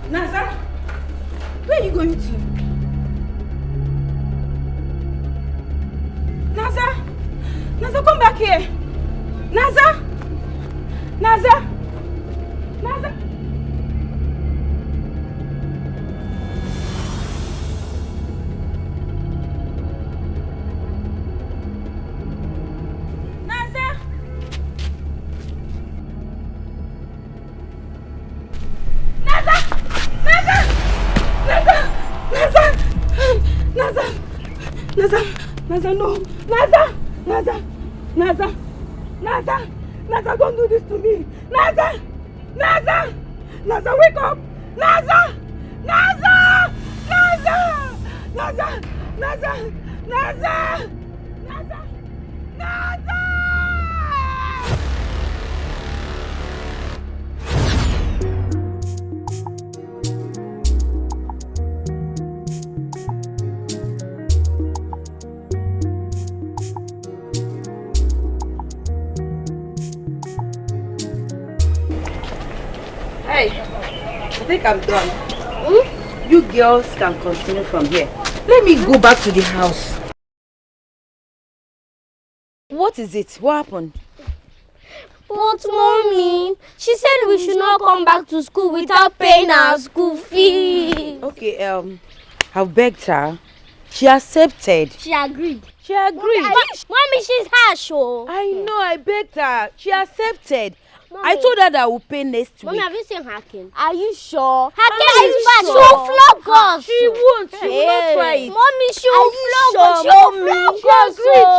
Naza, where are you going to? Naza, come back here. Naza. Naza. Naza. Naza, no! Naza, don't do this to me! Naza, wake up! Naza! Hey, I think I'm done. You girls can continue from here. Let me go back to the house. What is it? What happened? But mommy, she said we should not come back to school without paying our school fee. Okay, I've begged her. She accepted. She agreed. Mommy, she's harsh. Oh. I know, I begged her. She accepted. Mommy. I told her that I will pay next week. Mommy, have you seen Hakim? Are you sure? Hakim is bad. She will flog us. She won't. She will not try it. Mommy, she will flog us. She agreed. She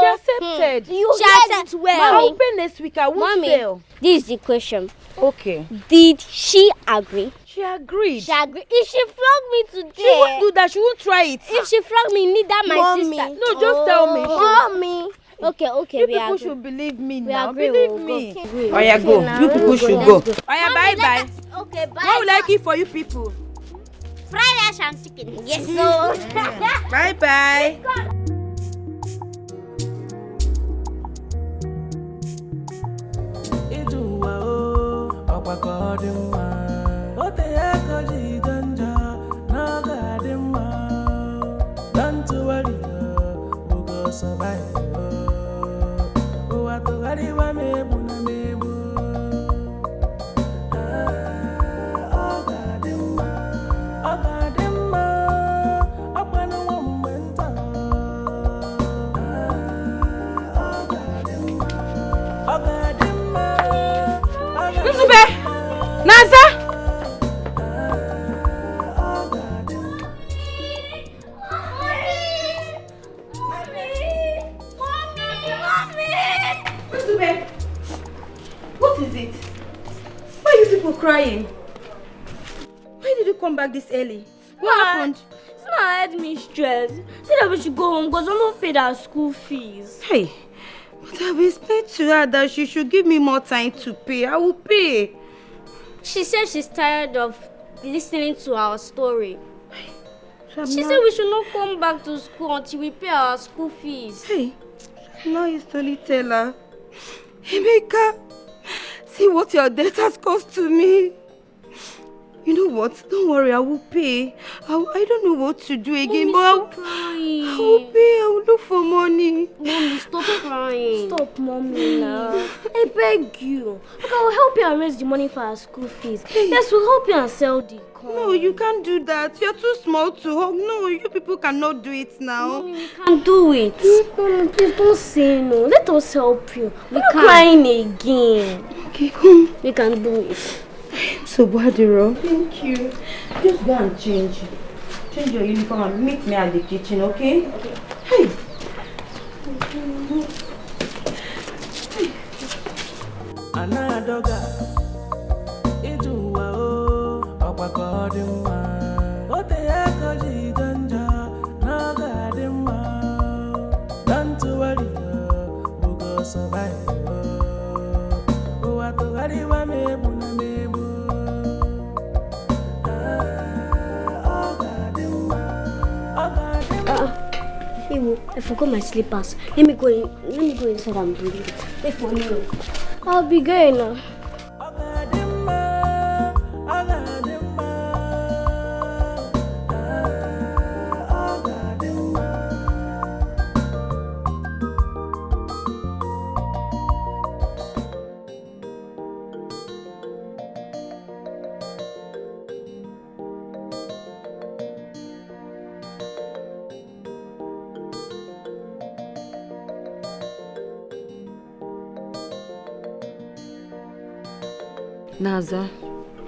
accepted. She accepted well. I will pay next week. I won't fail. This is the question. Okay. Did she agree? She agreed. If she flog me today, she won't do that. She won't try it. If she flog me, neither my sister. No, just tell me. Mommy. Okay, you we people agree. should believe me We now. agree, Believe we'll me. go. Oh yeah, go. You people should go. Oh yeah, Mommy, bye. Okay, bye. What will I keep for you people? Fried rice and chicken. Yes, so. Bye. Naza! What is it? Why are you people crying? Why did you come back this early? What happened? It's not had me stressed. Said that we should go home because we don't pay our school fees. Hey, but I've explained to her that she should give me more time to pay. I will pay. She said she's tired of listening to our story. So she said we should not come back to school until we pay our school fees. Hey, now you slowly tell her. Amaka, see what your debt has cost to me. You know what? Don't worry, I will pay. I don't know what to do again, Mommy, but I will pay. I will look for money. Mommy, stop crying. Stop, Mommy, now. I beg you. Okay, I will help you arrange the money for our school fees. Yes, we'll help you and sell the car. No, you can't do that. You're too small to hug. No, you people cannot do it now. Mommy, we can't do it. Mommy, please don't say no. Let us help you. We're not crying again. Okay, come. We can do it. So, Badiro, thank you. Just go and change. Change your uniform and meet me at the kitchen, okay? Okay. Hey. Anadoga, ijuwa o, okwakodimma. Ote yakoji danja, nagadimma. Don't worry, we go survive. Uwatu hariwa mebu na mebu. I forgot my slippers. Let me go inside and bring it. Wait for me. I'll be going now. Naza,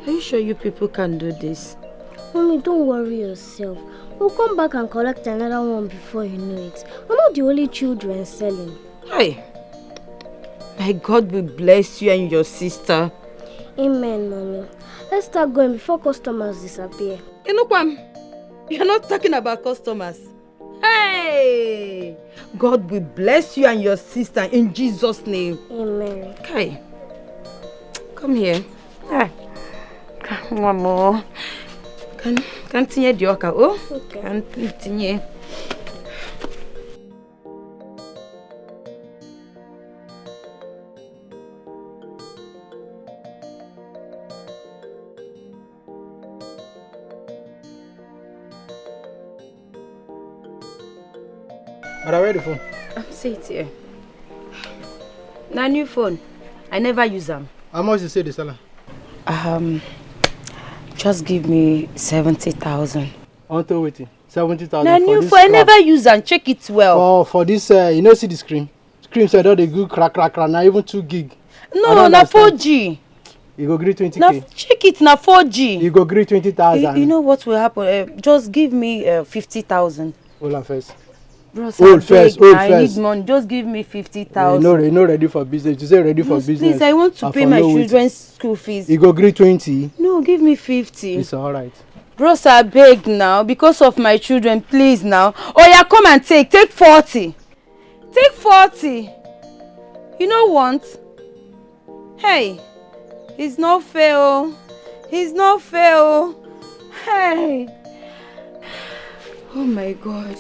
are you sure you people can do this? Mommy, don't worry yourself. We'll come back and collect another one before you know it. We're not the only children selling. Hey, my God will bless you and your sister. Amen, Mommy. Let's start going before customers disappear. Inukwam, you're not talking about customers. Hey, God will bless you and your sister in Jesus' name. Amen. Okay, come here. One more. Can tinye dioka, oh? Okay. Can tinye. But I read the phone. See it here. Na new phone. I never use them. How much you say the seller? Just give me 70,000. On to waiting. 70,000. Na new phone. I never use them. Check it well. For this, you know, see the screen. Screen said all the good crack. Now even 2 gig. No, na 4G. You go agree 20K. Now check it. Na 4G. You go agree 20,000. You know what will happen? Just give me 50,000. Hold on first. Bros, Hold first. I need money. Just give me 50,000. You know ready for business. You say ready for business. Please, I want to pay my children's school fees. You go agree 20. No, give me 50. It's alright. Bros, I beg now because of my children. Please now. Oh yeah, come and take 40. Take 40. You know what? Hey, it's not fair. Oh. It's not fair. Oh. Hey. Oh my God.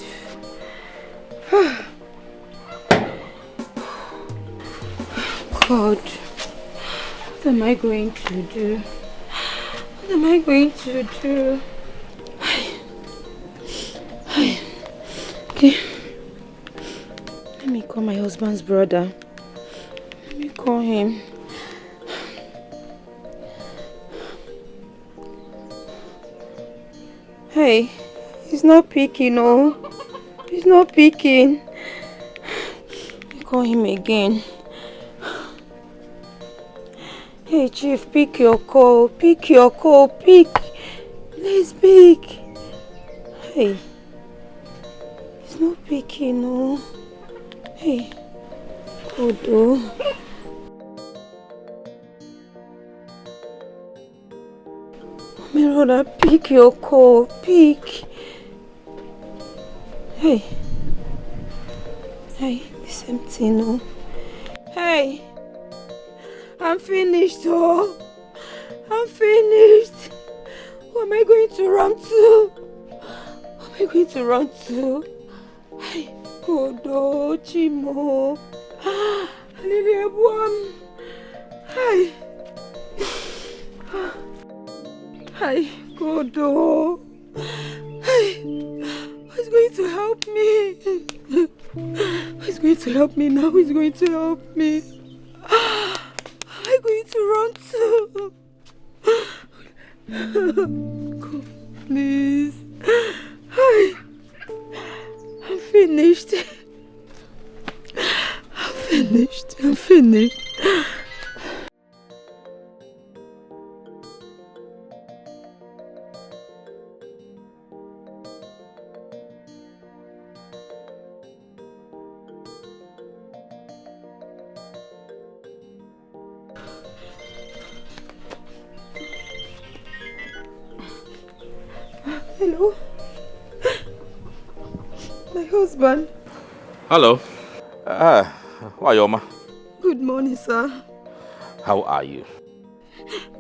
God, what am I going to do? What am I going to do? Okay. Let me call my husband's brother. Let me call him. Hey, he's not picking, no. He's not picking. Let me call him again. Hey, Chief, pick your call. Pick your call. Pick. Let's pick. Hey. He's not picking, no. Hey. Good, oh. Miranda, pick your call. Pick. Hey. Hey, the same thing, no. Hey. I'm finished, oh. I'm finished. Who am I going to run to? Who am I going to run to? Hey, Kodo, Chimo. Lilia Buam. Hi. Hi, Kodo. Hi. Who's going to help me? Who's going to help me now? Who's going to help me? Am I going to run to? God, please. Hi. I'm finished. I'm finished. I'm finished. Hello? My husband. Hello. Wayoma. Good morning, sir. How are you?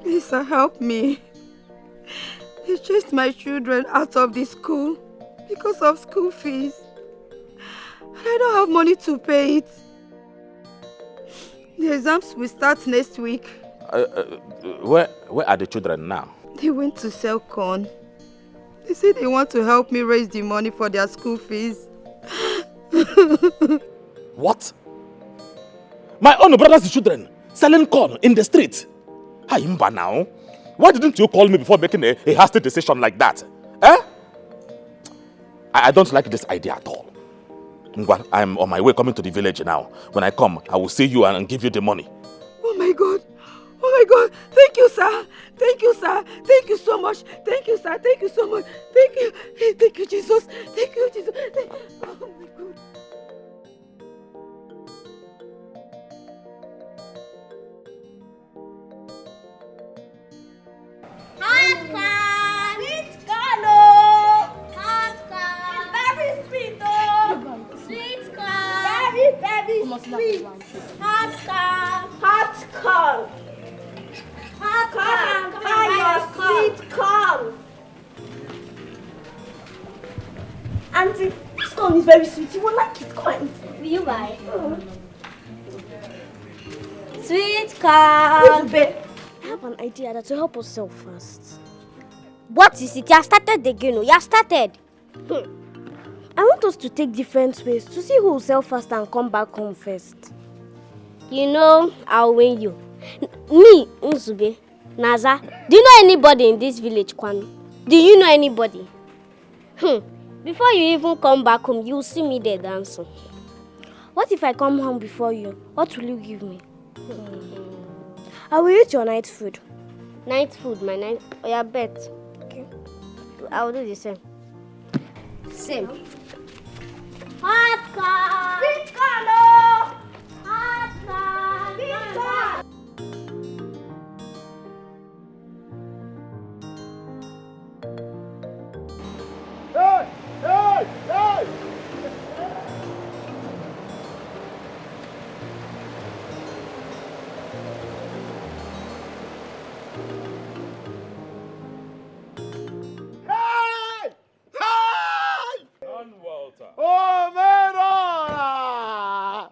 Please, sir, help me. They chased my children out of the school because of school fees. And I don't have money to pay it. The exams will start next week. Where are the children now? They went to sell corn. They say they want to help me raise the money for their school fees. What? My own brother's children selling corn in the street? Ojimba now. Why didn't you call me before making a hasty decision like that? Eh? I don't like this idea at all. Ngwa, I'm on my way coming to the village now. When I come, I will see you and give you the money. Oh my God. my God. Thank you, sir. Thank you, sir. Thank you so much. Thank you, sir. Thank you so much. Thank you. Thank you, Jesus. Thank you, Jesus. Oh, my God. Hot can! Sweet can, oh! Hot can! It's very sweet, oh! Sweet can! Very, very sweet! Hot can! Hot can! Hot can! Buy your sweet can! Auntie, this corn is very sweet. You will like it. Come on, eat. Will you buy? Sweet can! I have an idea that will help us sell fast. What is it? You have started again. You have started. I want us to take different ways to see who will sell fast and come back home first. You know, I'll win you. Me, Nzube, Naza. Do you know anybody in this village, Kwanu? Do you know anybody? Before you even come back home, you'll see me there dancing. What if I come home before you? What will you give me? I will eat your night food. Night food, my night. Oh, yeah, bet. Okay. I will do the same. Same. Hot car! Big car, no! Hot car! Big car! Hey! Hey! Hey! Don Walter. Oh, Merora!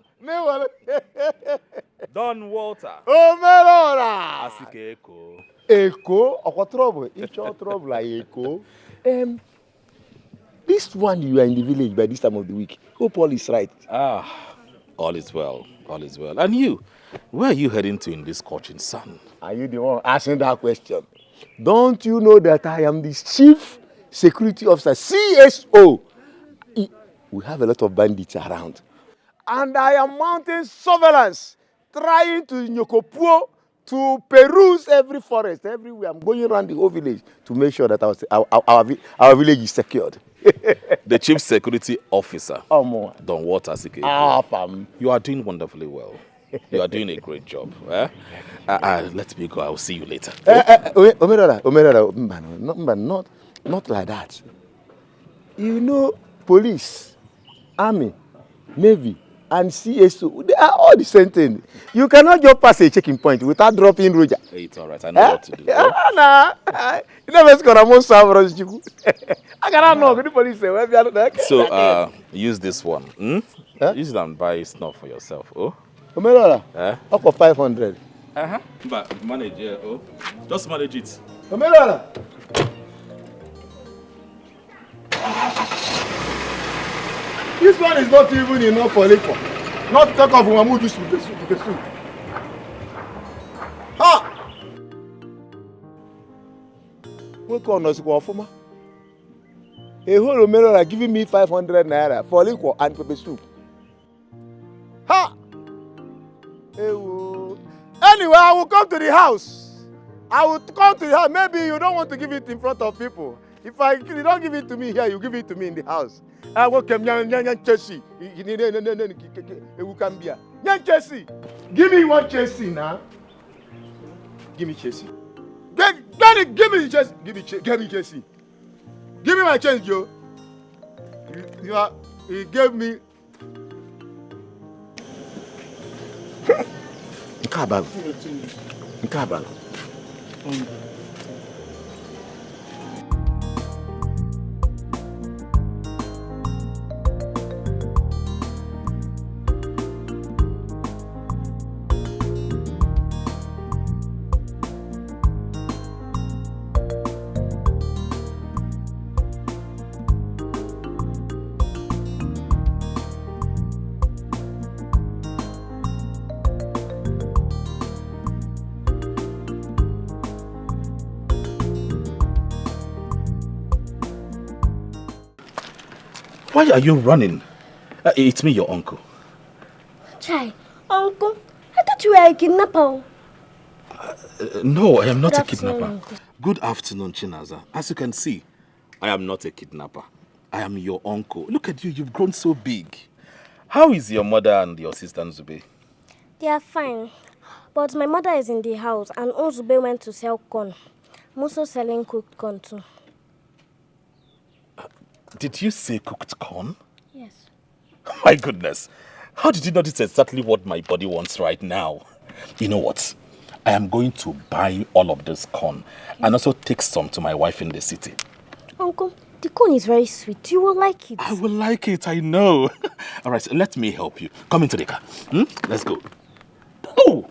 Don Walter. Oh, Merora! Asike Eko. Eko? What trouble? It's your trouble, like Eko. This one you are in the village by this time of the week. Hope all is right. All is well. All is well. And you? Where are you heading to in this scorching sun? Are you the one asking that question? Don't you know that I am the chief security officer, CSO? We have a lot of bandits around. And I am mounting surveillance, trying to Nyokopuo, to peruse every forest, everywhere. I'm going around the whole village to make sure that our village is secured. The chief security officer, More. Don Walter Asike. Fam. You are doing wonderfully well. You are doing a great job. Let me go. I will see you later. Not like that. You know, police, army, navy, and CSO, they are all the same thing. You cannot just pass a checking point without dropping Roger. Hey, it's all right. I know what to do. You never score a most Ojimba. I cannot know. The police say, So, use this one. Use it and buy snuff for yourself. Oh? Up for 500. But manage it. Oh, just manage it. This one is not even enough for liquor. Not to talk of Wamu juice with the soup. Ha! What kind of soup? A whole Omerora giving me 500 naira for liquor and pepper soup. Ha! Anyway, I will come to the house. Maybe you don't want to give it in front of people. If you don't give it to me here, you give it to me in the house. I will come Chelsea. Give me one Chelsea now. Give me Chelsea. Give me Chelsea. Give me Chelsea. Give me my change, Joe. You gave me. Nkabalo. Why are you running? It's me, your uncle. Chai, uncle, I thought you were a kidnapper. No, I am not a Good afternoon, kidnapper. Uncle. Good afternoon, Chinaza. As you can see, I am not a kidnapper. I am your uncle. Look at you, you've grown so big. How is your mother and your sister Nzube? They are fine. But my mother is in the house and Ozube went to sell corn. I'm also selling cooked corn too. Did you say cooked corn? Yes. My goodness. How did you notice exactly what my body wants right now? You know what? I am going to buy all of this corn and also take some to my wife in the city. Uncle, the corn is very sweet. You will like it. I will like it, I know. All right, so let me help you. Come into the car. Let's go. Oh!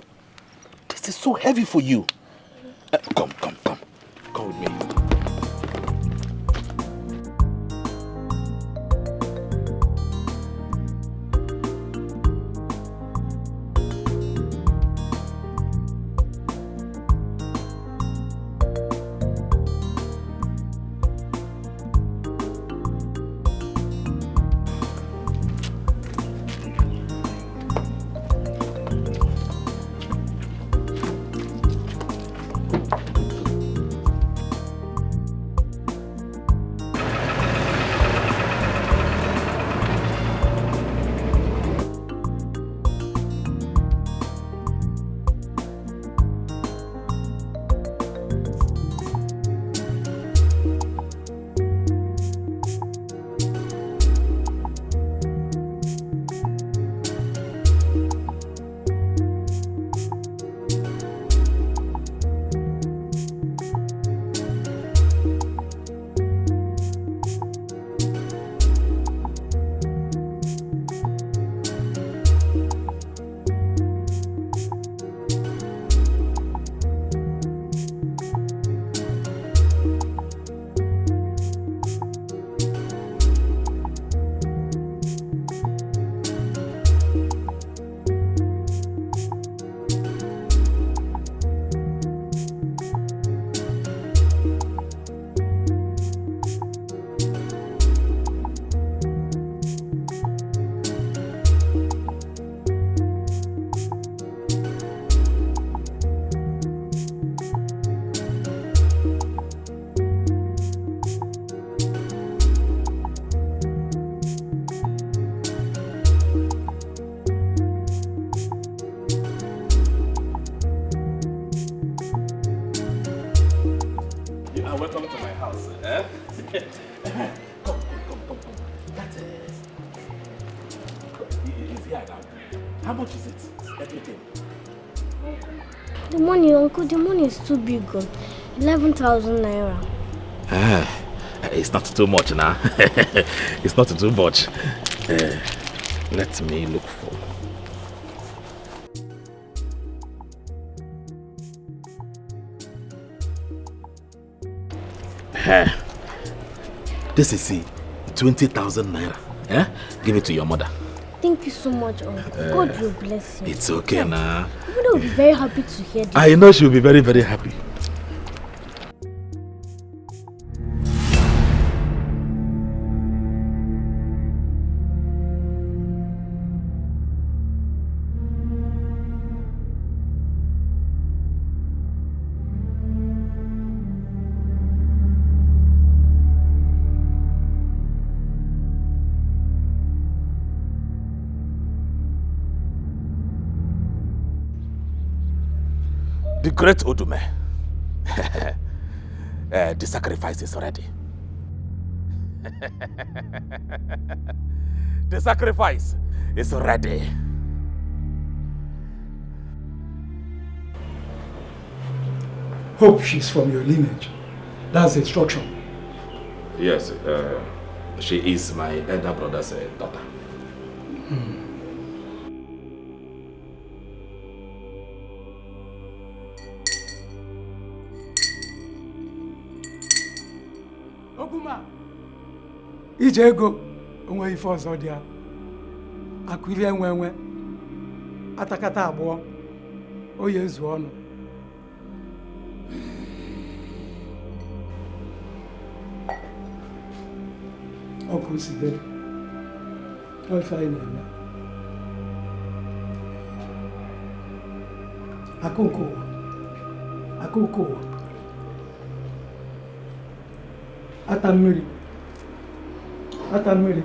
This is so heavy for you. Come. Come with me. Welcome to my house. Come. That's it. It's here now. How much is it? Everything. The money, Uncle, the money is too big. 11,000 naira. It's not too much now. It's not too much. Let me look for. This is 20,000 naira. Give it to your mother. Thank you so much, Uncle. God will bless you. It's okay now. My mother will be very happy to hear this. I know she'll be very, very happy. The great Odume. The sacrifice is ready. The sacrifice is ready. Hope she's from your lineage. That's the instruction. Yes, she is my elder brother's daughter. Oguma, ije ego onwe ife ọzọ dị ya. Akụli enwe atakata abụọ oye ezu ọnụ. Ọkụ si dị ife anyị na-eme. Akụ nke ụwa Akuko. Atamiri. Atamiri.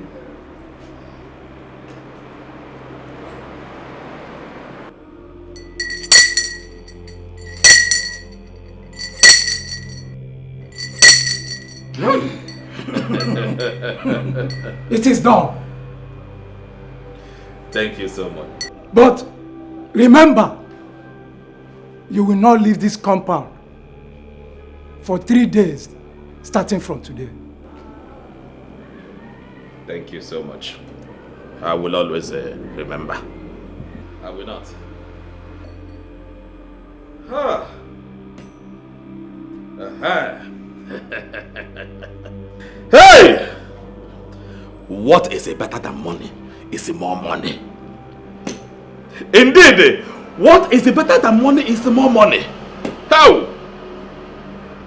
It is done. Thank you so much. But remember, you will not leave this compound for 3 days, starting from today. Thank you so much. I will always remember. I will not. Huh. Hey! What is better than money is more money. Indeed, what is better than money is more money. How?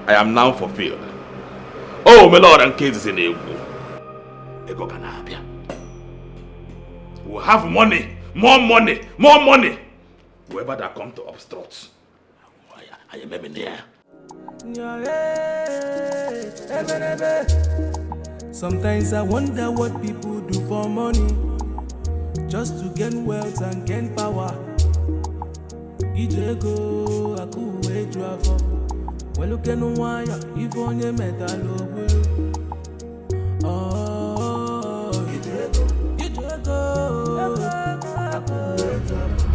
I am now fulfilled. Oh, my Lord, and kids in the we'll have money, more money, more money. Whoever that come to obstruct, I am there. Sometimes I wonder what people do for money, just to gain wealth and gain power. Ijego akuwe dravo, welu kenu waya ivonye metalo bulu. Oh, ijego akuwe dravo.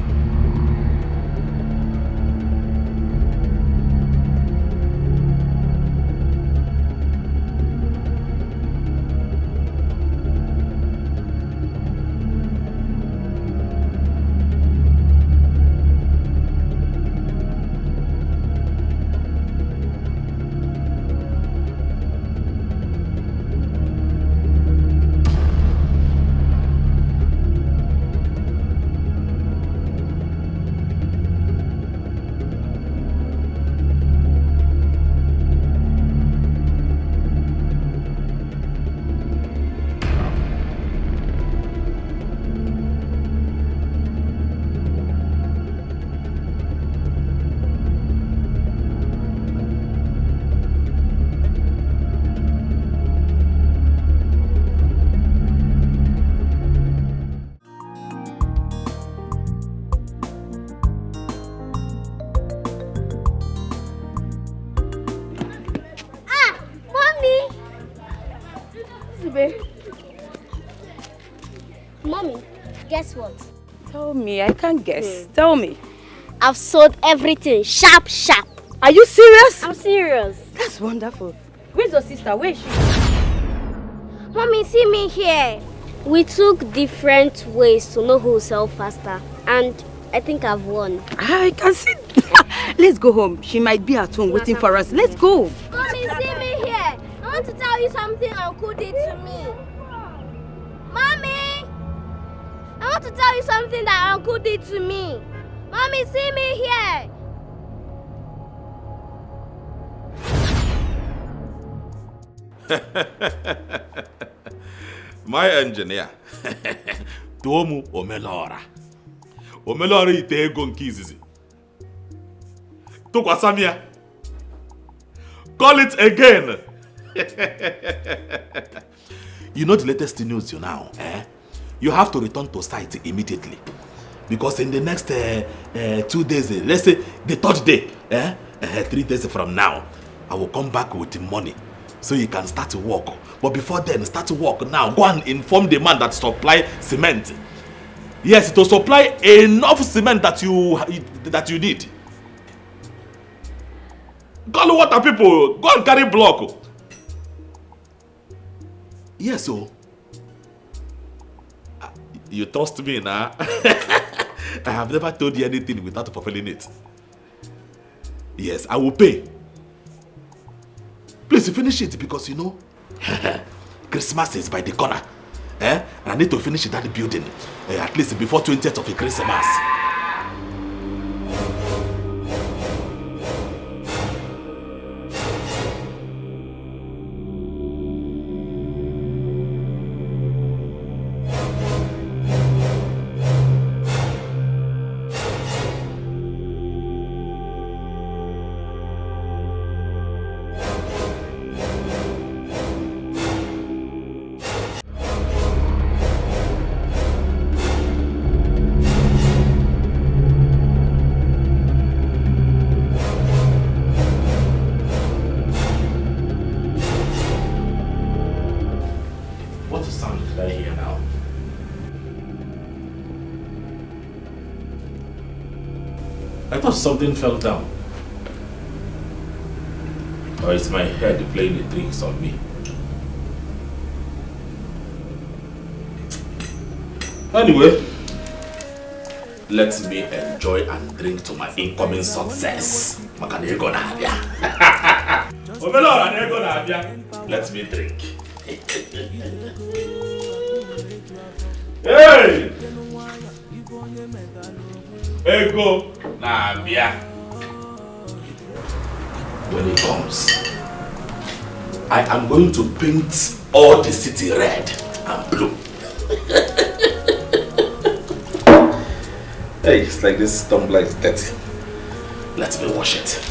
Mommy, guess what? Tell me, I can't guess. Tell me. I've sold everything, sharp. Are you serious? I'm serious. That's wonderful. Where's your sister? Where is she? Mommy, see me here. We took different ways to know who will sell faster, and I think I've won. I can see. Let's go home. She might be at home waiting for us. Let's go. Mommy, see me here. I want to tell you something Uncle did to me. Mommy! I want to tell you something that Uncle did to me. Mommy, see me here. My engineer. Tomu Omelora. Omelora ite ego nke izizi. Tukwasamia. Call it again. You know the latest news now, eh? You have to return to site immediately. Because in the next 2 days, let's say the 3rd day, 3 days from now, I will come back with the money so you can start to work. But before then, start to work now. Go and inform the man that supply cement. Yes, to supply enough cement that you need. Call water people. Go and carry block. Yes, so. You trust me now? I have never told you anything without fulfilling it. Yes, I will pay. Please finish it because you know Christmas is by the corner. And I need to finish that building at least before 20th of Christmas. Or something fell down. Or it's my head playing the tricks on me. Anyway, let me enjoy and drink to my incoming success. Let me drink. Hey! Ego Nabia. When it comes, I am going to paint all the city red and blue. Hey, it's like this tumbler is dirty. Let me wash it.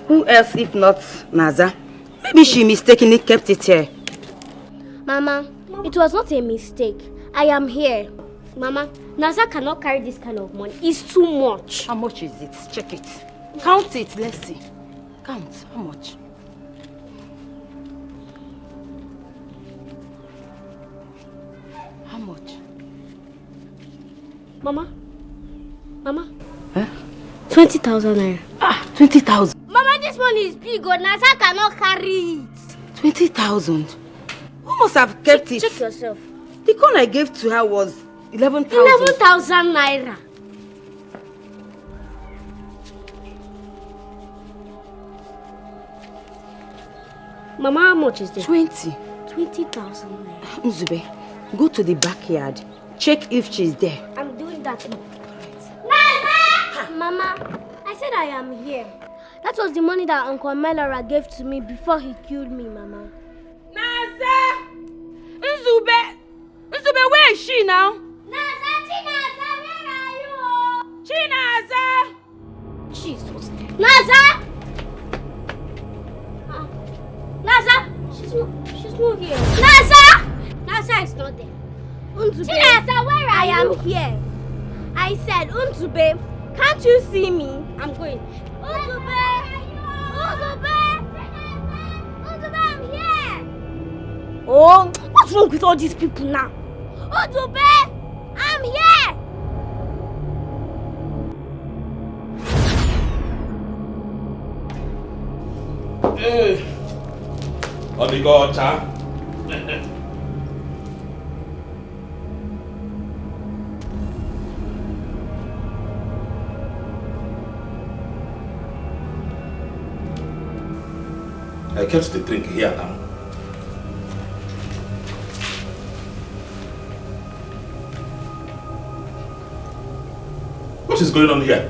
Who else if not Naza? Maybe she mistakenly kept it here. Mama, it was not a mistake. I am here. Mama, Naza cannot carry this kind of money. It's too much. How much is it? Check it. Count it. Let's see. Count. How much? How much? Mama? Huh? 20,000 naira. 20,000. Mama, this money is big. Naza cannot carry it. 20,000. Who must have kept it? Check yourself. The coin I gave to her was 11,000. 11,000 naira. Mama, how much is this? 20,000 naira. Nzube, go to the backyard. Check if she's there. I'm doing that. Naza! Mama, I said I am here. That was the money that Uncle Melara gave to me before he killed me, Mama. Naza! Nzube! Nzube, where is she now? Naza, Chinaza, where are you? Chinaza! Jesus. Naza! Naza! She's not here. Naza! Naza is not there. Unzube. Chinaza, where are you? I am here. I said, Unzube, can't you see me? I'm going. Unzube! Unzube! Unzube, I'm here! Oh, what's wrong with all these people now? Unzube! I'm here! Hey! Odigocha! I kept the drink here now. What is going on here?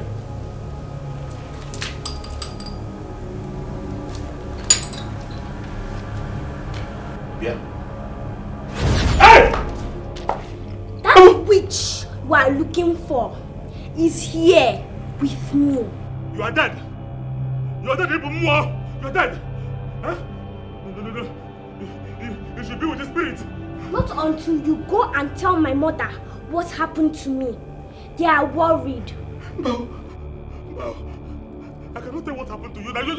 Yeah. Hey! That witch we are looking for is here with me. You are dead. You are dead, Ibumo. You are dead. Huh? No. You should be with the spirit. Not until you go and tell my mother what happened to me. They are worried. Bow. I cannot tell what happened to you. Now you're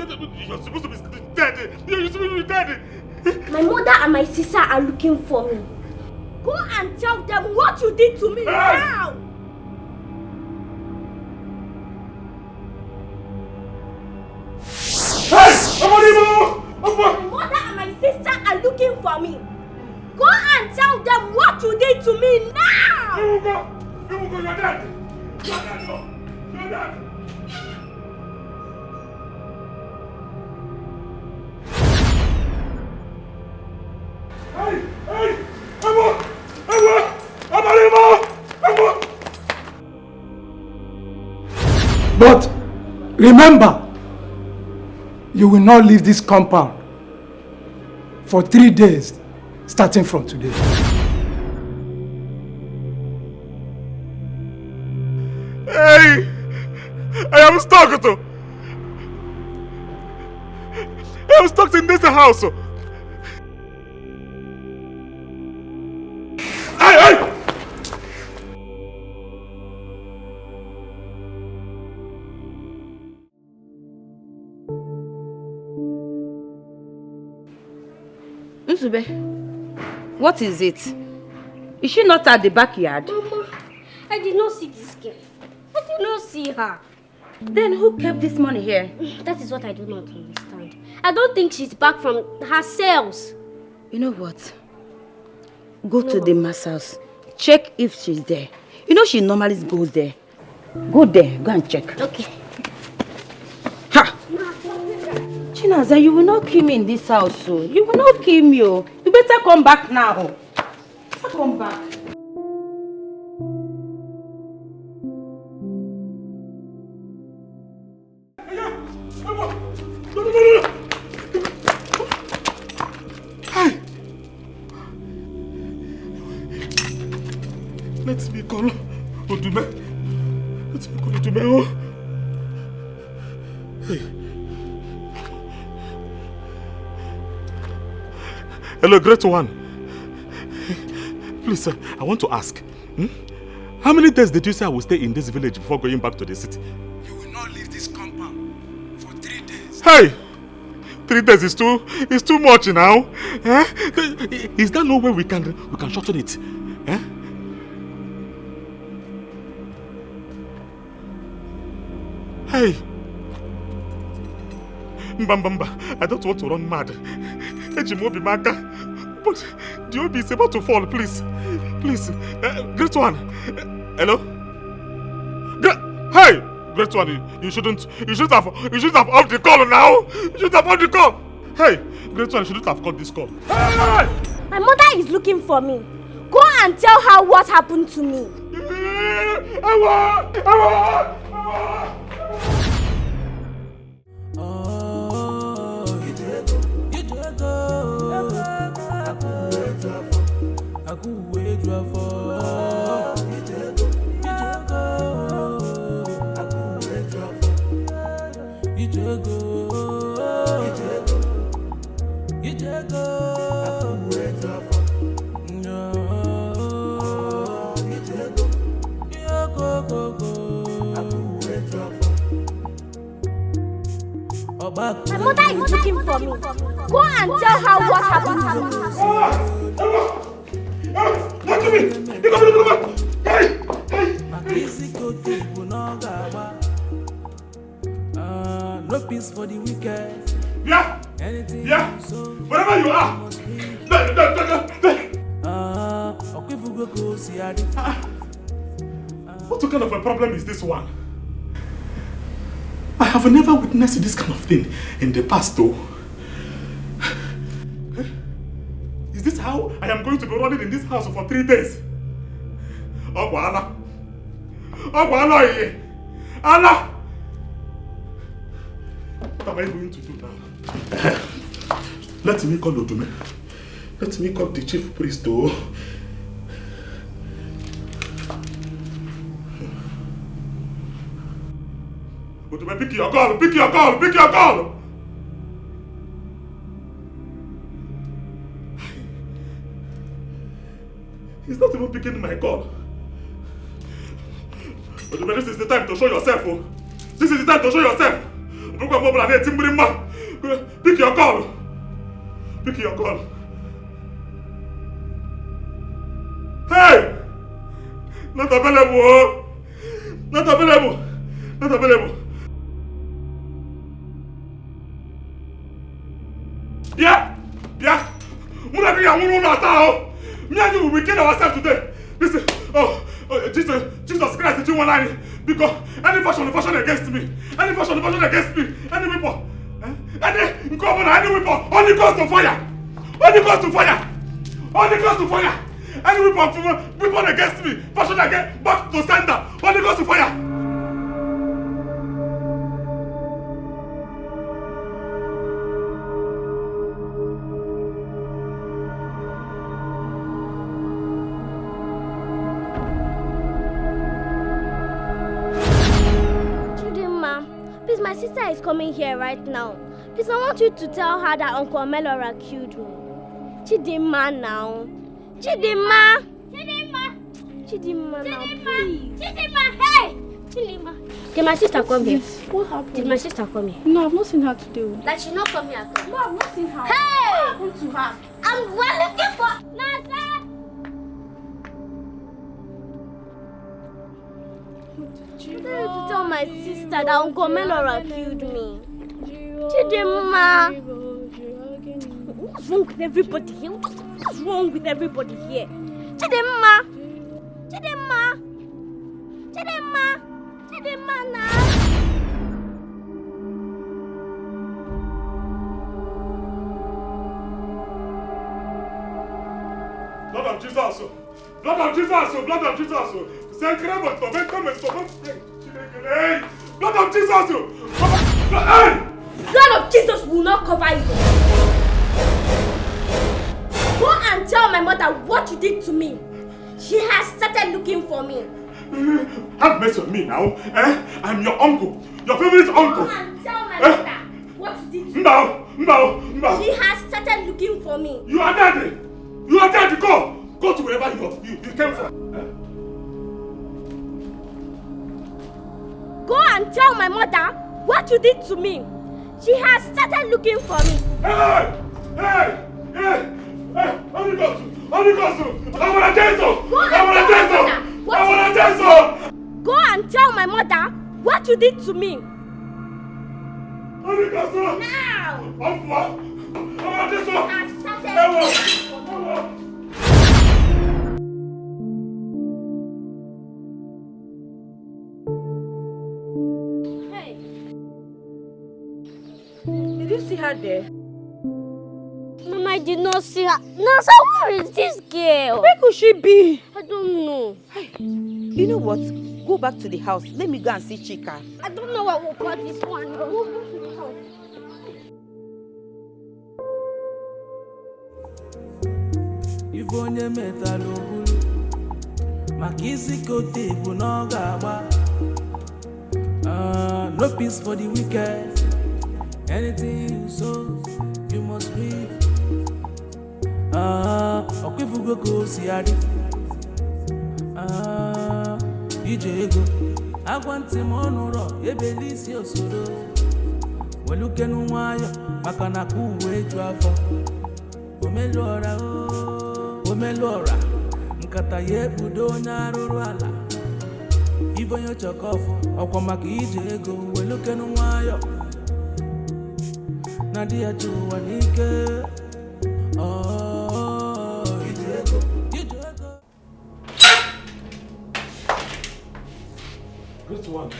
supposed to be dead. You're supposed to be dead. My mother and my sister are looking for me. Go and tell them what you did to me now. Hey! My mother and my sister are looking for me. Go and tell them what you did to me now. You're dead. You're dead. Hey! But remember, you will not leave this compound for 3 days, starting from today. Hey! I am stuck. I am stuck in this house. Hey! Nzube, what is it? Is she not at the backyard? Mama, I did not see this girl. I did not see her. Then who kept this money here? That is what I do not understand. I don't think she's back from her sales. You know what? Go to the mass house. Check if she's there. You know she normally goes there. Go there. Go and check. Okay. Ha! Chinaza, you will not kill me in this house, so you will not kill me. Oh. You better come back now. Better come back. Let me call Odume. Let me call Odume. Oh. Hey. Hello, great one. Please, sir, I want to ask. How many days did you say I will stay in this village before going back to the city? You will not leave this compound for 3 days. Hey! 3 days is too much now. Eh? Is there no way we can shorten it? Eh? Hey! Mbamba, I don't want to run mad. Ojimba, but the OB is about to fall, please. Please. Great one. Hello? Hey! Great one, you shouldn't have off the call now. You shouldn't have off the call. Hey! Great one, you shouldn't have called this call. Hey! My mother is looking for me. Go and tell her what happened to me. I want. My mother is looking for me. Go and tell her what happened to me. No peace for the wicked. Yeah. Wherever you are. What kind of a problem is this one? I have never witnessed this kind of thing in the past, though. Is this how I am going to be running in this house for 3 days? Oh, Allah! Allah! What am I going to do now? Let me call Odume. Let me call the chief priest, though. Odume, pick your call! He's not even picking my call. Odume, this is the time to show yourself, oh. This is the time to show yourself. Pick your call. Pick your call. Hey! Not available. Not available. Not available. Yeah. Me and you will kill ourselves today. Listen. Jesus Christ, did you want lie? Because any fashion against me, any people, any governor, any weapon, only goes to fire. Only goes to fire. Any weapon against me, fashion against, back to sender, only goes to fire. Please, my sister is coming here right now. Please, I want you to tell her that Uncle Melora killed me. Chidima now. Chidima now, please. Chidima, hey! Chidima. Did my sister come here? What happened? Did my sister come here? No, I've not seen her today. Like she not come here at all? No, I've not seen her. Hey! What happened to her? We're looking for Nasa! I'm trying to tell my sister that Uncle Melora killed me. Chidima! What's wrong with everybody here? What's wrong with everybody here? Chidima now! Blood of Jesus! Blood of Jesus! Sacrament, blood of Jesus! Blood of Jesus will not cover you. Go and tell my mother what you did to me. She has started looking for me. Have mercy on me now. I'm your uncle. Your favorite uncle. Go and tell my mother what you did to me. No. She has started looking for me. You are dead. Go to wherever you came from. Go and tell my mother what you did to me. She has started looking for me. Hey! Holy Ghost! I want a Jesus! Go and tell my mother what you did to me. Holy Ghost! Now! I want a Jesus! Has started. Did you see her there? Mama, I did not see her. Nasa, where is this girl? Where could she be? I don't know. Hey, you know what? Go back to the house. Let me go and see Chika. I don't know what will call this one. Go back to the house. If onye metalo bulu, makisi kote ibu no gaba. No peace for the wicked. Anything you sow, you must reap. Okwifugo ko siari. Ijego, agwanti monuro, ebelisi osoro. Welukenu wayo, makana kuwe juafo. Omelora, nkata ye budo nyaruru ala. Ivo yo chokofu, okwa maka ijego, welukenu wayo. Nadia juwa nike. Ijego. Great one.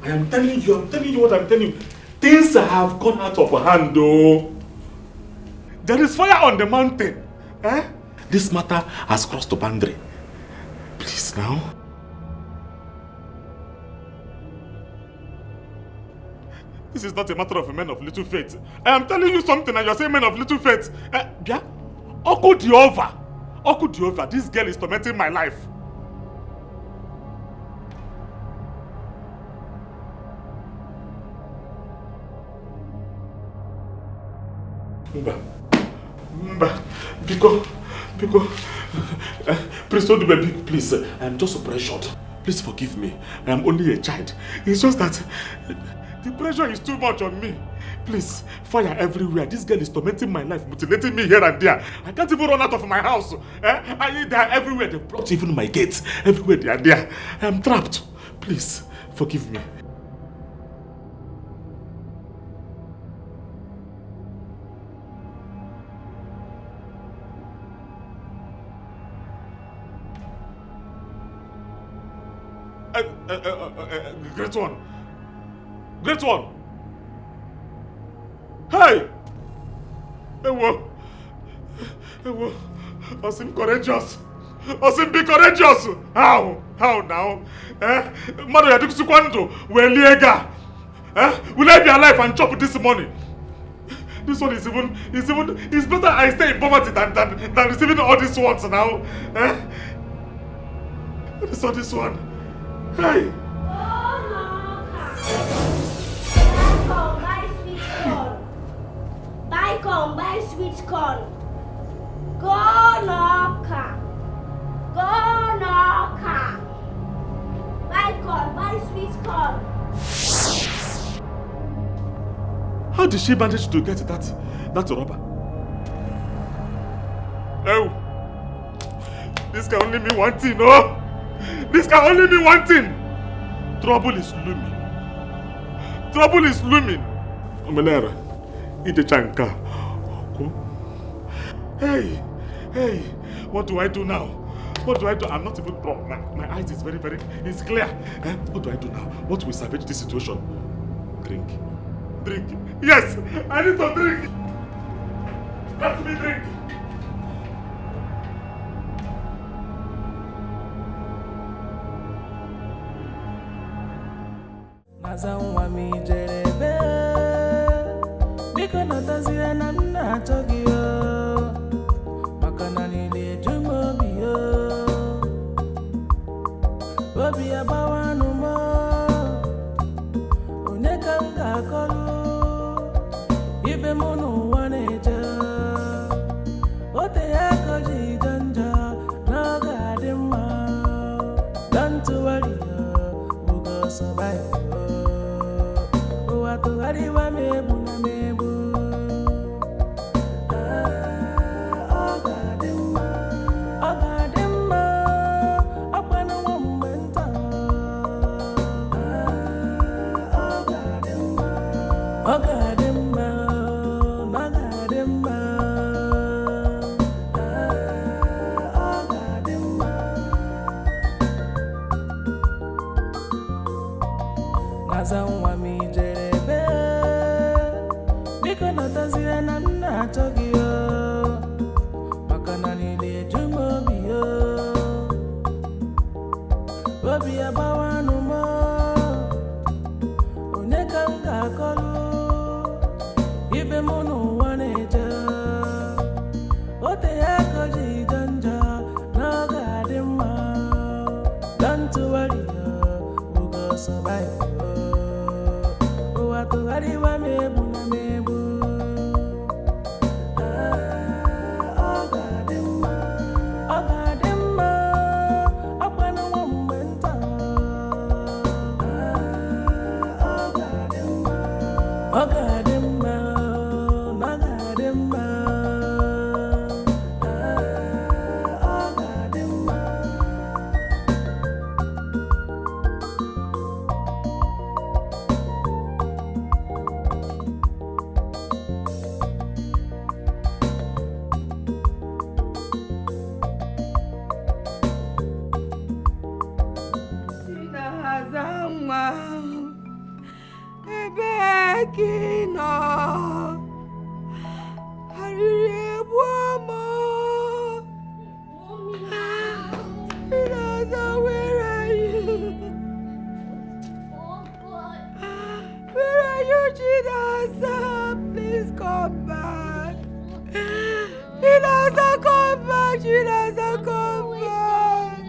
I am telling you what I'm telling you. Things have gone out of hand, though. There is fire on the mountain. This matter has crossed the boundary. Please now. This is not a matter of a man of little faith. I am telling you something and you are saying man of little faith. Yeah? Oku Diova, this girl is tormenting my life. Mba, Pico, please don't do baby, please. I am just so pressured. Please forgive me. I am only a child. It's just that the pressure is too much on me. Please, fire everywhere. This girl is tormenting my life, mutilating me here and there. I can't even run out of my house. They are everywhere. They blocked even my gates. Everywhere they are there. I am trapped. Please, forgive me. Great one. Great one. Hey! Ewo! Osim courageous. Osim be courageous. How? How now? Mother Yadukusukwando, Weliega. Will I be alive and chop this money? This one is it's better I stay in poverty than receiving all these ones now. This one. Hey! Buy sweet corn. Go Noka. Buy sweet corn. How did she manage to get that rubber? Oh! This can only mean one thing, no? This can only mean one thing. Trouble is looming. Trouble is looming. Omenera, ite chanka. Hey, what do I do now? What do I do? I'm not even drunk. My eyes is very, it's clear. What do I do now? What will salvage this situation? Drink. Yes, I need to drink. Let me drink. Nazawa mi jerebe Biko natazire na mna chogio Makana nile jumo biyo Obi abawa numo Oneka mga kolu Ibe munu waneja Ote yako jidanja Naga adima Don't worry We'll go survive Ariwa mebu na mebu Ogadema Apana wambenta Ogadema Nagadema Nazawa mi jerebe Biko natazire na mna chogio Makana nile jumo biyo Obi abawa numo Oneka mga kolu Ibe munu waneja Ote yako jidanja Naga adima Don't worry We'll go survive Watu hariwa mebu na mebu Ogadema Apana wambenta Ogadema Nagadema Please come back. Chinaza, come back. Chinaza, come back.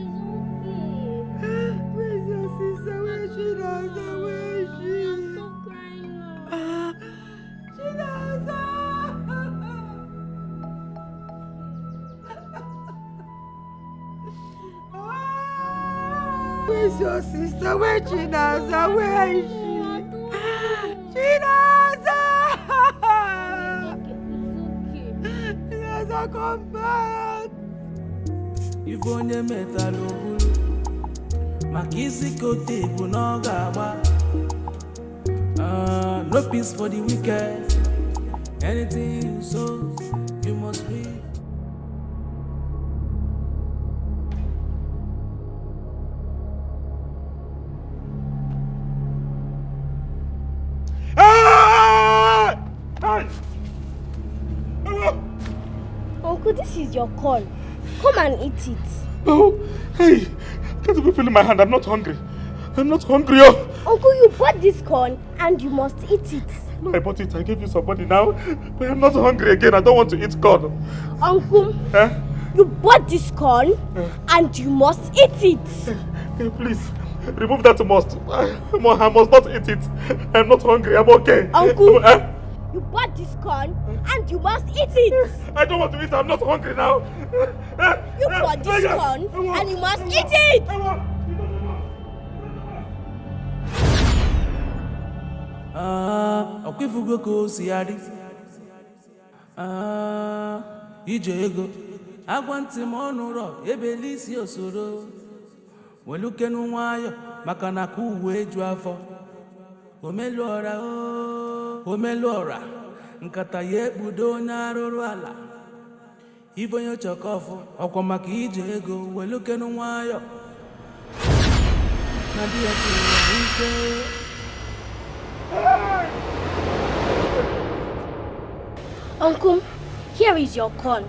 Where's your sister? Where's Chinaza? Where is she? Stop crying now. Chinaza! Where's your sister? Where Chinaza? Where is she? Chinaza! Chinaza, come back! If onye metalo bulu, makisi kote bunoga ba. No peace for the wicked. Anything you sow, you must reap. Uncle, this is your call. Come and eat it. Oh, hey, can't you feel in my hand? I'm not hungry. I'm not hungry. Oh. Uncle, you bought this corn and you must eat it. No, I bought it. I gave you some money now. But I'm not hungry again. I don't want to eat corn. Uncle, you bought this corn and you must eat it. Hey, please, remove that must. I must not eat it. I'm not hungry. I'm okay. Uncle, you bought this corn and you must eat it. I don't want to eat. I'm not hungry now. You bought this corn and you must eat it. Okwifugo ko siari. Ije ego. Agwanti monuro ebelisi osoro. Welukenu nwayo maka na ku uwe ju afọ. Omeluora nkata ya ekpudo onye arụrụ ala. Ife onye chọkọfụ ọkwa maka ije ego welukenu nwayo. Na di ya chiri ike. Uncle, here is your corn.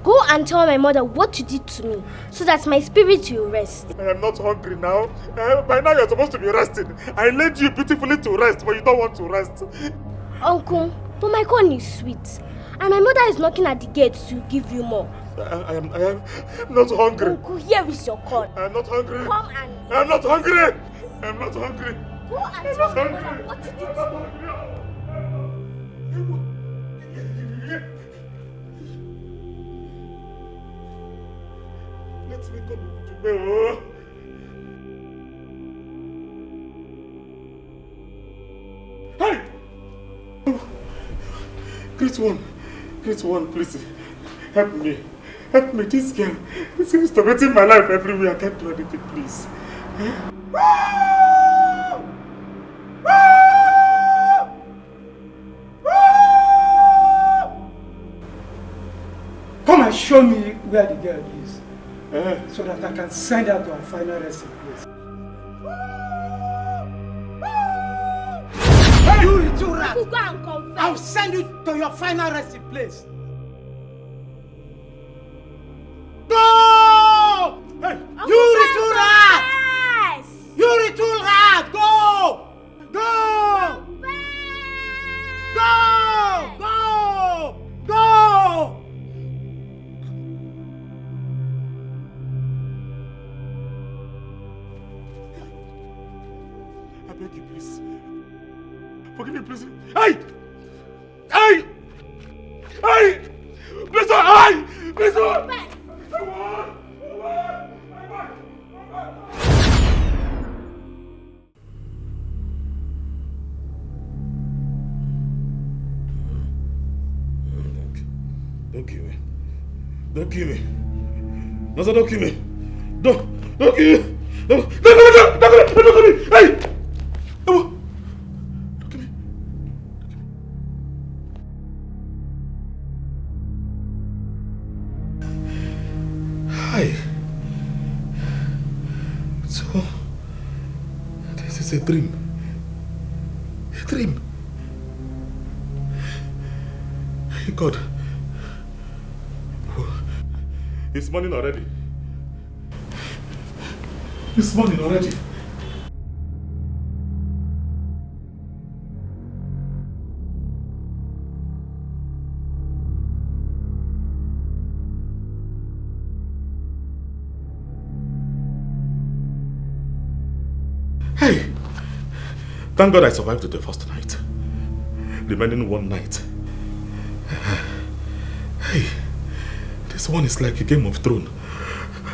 Go and tell my mother what you did to me so that my spirit will rest. I am not hungry now. By now you're supposed to be resting. I led you beautifully to rest, but you don't want to rest. Uncle, but my corn is sweet. And my mother is knocking at the gate to give you more. I am not hungry. Uncle, here is your corn. I am not hungry. Come and eat. I am not hungry. I am not hungry. Go and tell my mother what you did to me. Let me come to me. Hey! Great one, please. Help me. Help me, this girl is tormenting my life everywhere. I can't do anything, please. Come and show me where the girl is. So that I can send her to her final resting place. Hey, you little rat! Uncle, go and confess. I'll send you to your final resting place. Go! Hey, Uncle, you little rat! confess. You little rat! Go! Go! Go! Go! Go! I beg you, please. Forgive me, please. Hey! Hey! Hey! Please, hey! Please, Don't kill me. Don't kill me. No, sir, don't kill me. Don't kill me. Don't kill me. Hey! Don't kill me. Hi. So, this is a dream. A dream. Hey, God. It's morning already. It's morning already. Hey! Thank God I survived the first night. Remaining one night. Hey! This one is like a Game of Thrones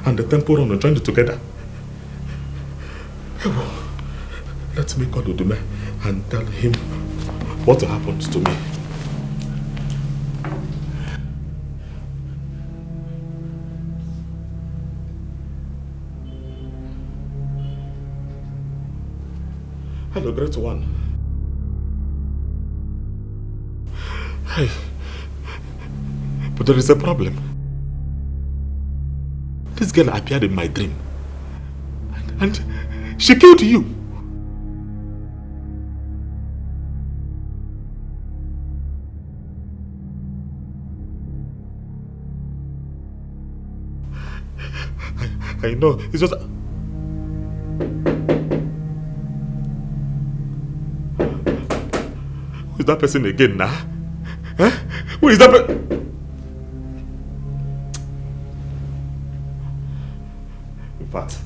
and the Temple Run joined together. Let me call Udume and tell him what happened to me. Hello, great one. Hey, but there is a problem. This girl appeared in my dream, and she killed you. I know, it's just... Who is that person again now? Huh? Who is that In fact,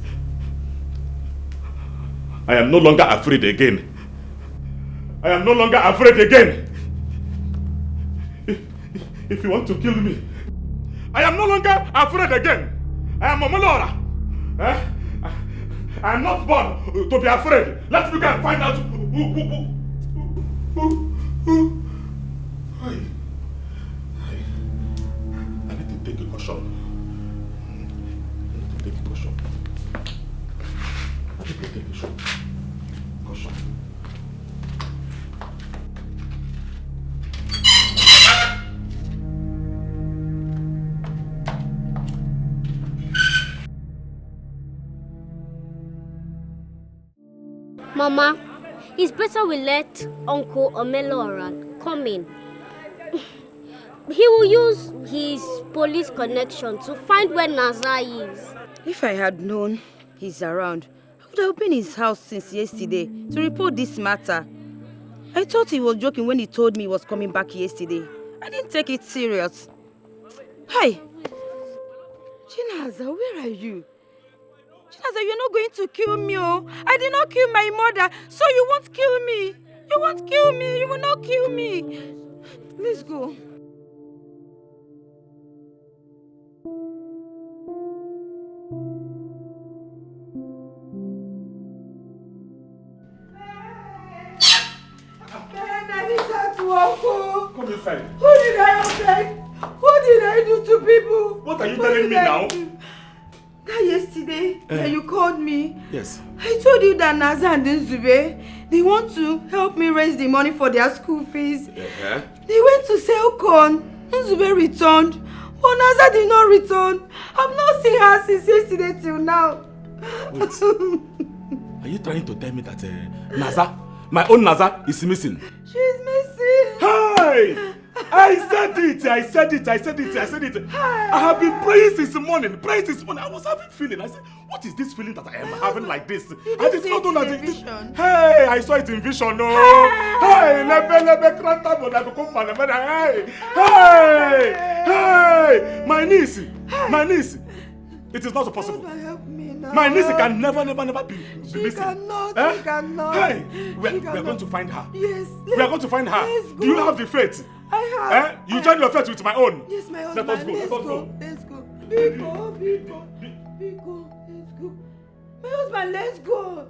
I am no longer afraid again. I am no longer afraid again. If you want to kill me, I am no longer afraid again. I am Omelora. I am not born to be afraid. Let's go and find out who. I need to take a caution. Caution. Mama, it's better we let Uncle Omelora come in. He will use his police connection to find where Naza is. If I had known he's around, I would have been in his house since yesterday to report this matter. I thought he was joking when he told me he was coming back yesterday. I didn't take it serious. Hi! Chinaza, where are you? Chinaza, you're not going to kill me, oh. I did not kill my mother, so you won't kill me. You won't kill me. You will not kill me. Let's go. Come inside. Who did I offend? What did I do to people? What are you telling me now? That yesterday, that you called me. Yes. I told you that Naza and Nzube, they want to help me raise the money for their school fees. They went to sell corn. Nzube returned, but Naza did not return. I've not seen her since yesterday till now. Wait. Are you trying to tell me that Naza, my own Naza, is missing? She's missing. Hey! I said it! I have been praying since morning. I was having feeling. I said, what is this feeling that I am having like this? I did not know that it is. Hey, I saw it in vision. No. Hey, my niece. It is not possible. My niece can never be missing. She cannot. Hey, we are going to find her. Yes. We are going to find her. Do you have the faith? I have. You join your faith with my own. Yes, my husband. Let us go. Let's go. Biko. Let's go. My husband, let's go.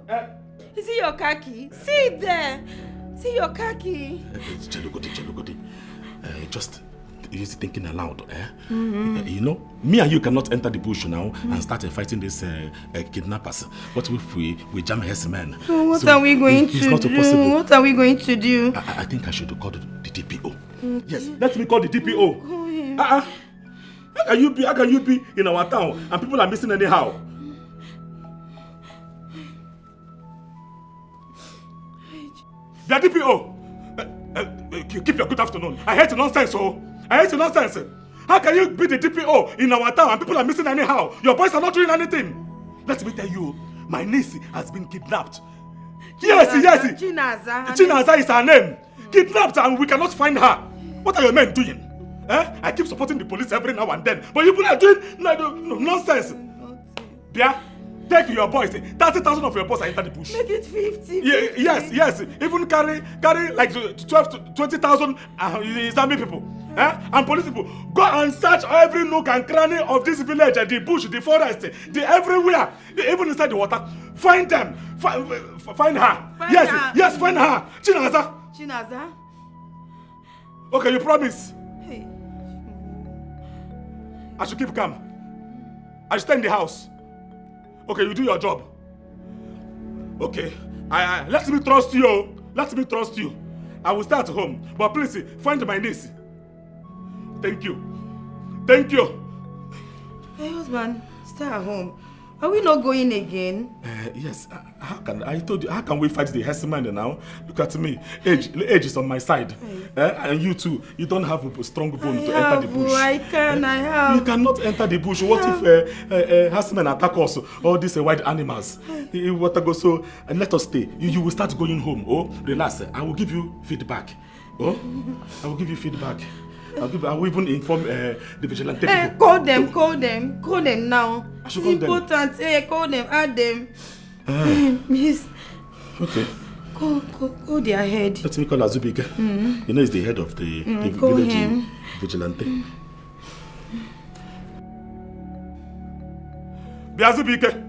You see your khaki? See it there. See your khaki. Chelugodi. Just use thinking aloud. You know, me and you cannot enter the bush now and start fighting these kidnappers. What if we jam his men? So what are we going to do? Possible. What are we going to do? I think I should call the DPO. Yes, let me call the DPO. How can you be in our town and people are missing anyhow? The DPO! Keep your good afternoon. I hate nonsense, How can you be the DPO in our town and people are missing anyhow? Your boys are not doing anything. Let me tell you, my niece has been kidnapped. Yes. Chinaza is her name. Kidnapped and we cannot find her. What are your men doing? I keep supporting the police every now and then, but you people are doing nonsense. Bia, Take your boys, 30,000 of your boys and enter the bush. Make it 50. Yeah, yes. Even carry like 12 to 20,000 Islamic people. And police people. Go and search every nook and cranny of this village, the bush, the forest, everywhere, even inside the water. Find them. Find her. Yes, find her. Chinaza? Okay, you promise? Hey. I should keep calm. I should stay in the house. Okay, you do your job. Okay, let me trust you. Let me trust you. I will stay at home, but please find my niece. Thank you. Thank you. Hey, husband, stay at home. Are we not going again? Yes. I told you, how can we fight the herdsman now? Look at me. Age is on my side. And you too. You don't have a strong bone to enter the bush. I have. You cannot enter the bush. What if herdsmen attack us? All these wild animals. So let us stay. You will start going home. Oh, relax. I will give you feedback. Oh, I will give you feedback. I will even inform the vigilante people. Call them now. I should call them. Important. Call them, add them. Miss. Okay. Call their head. Let me call Azubike. You know he's the head of the village vigilante. Be Azubike.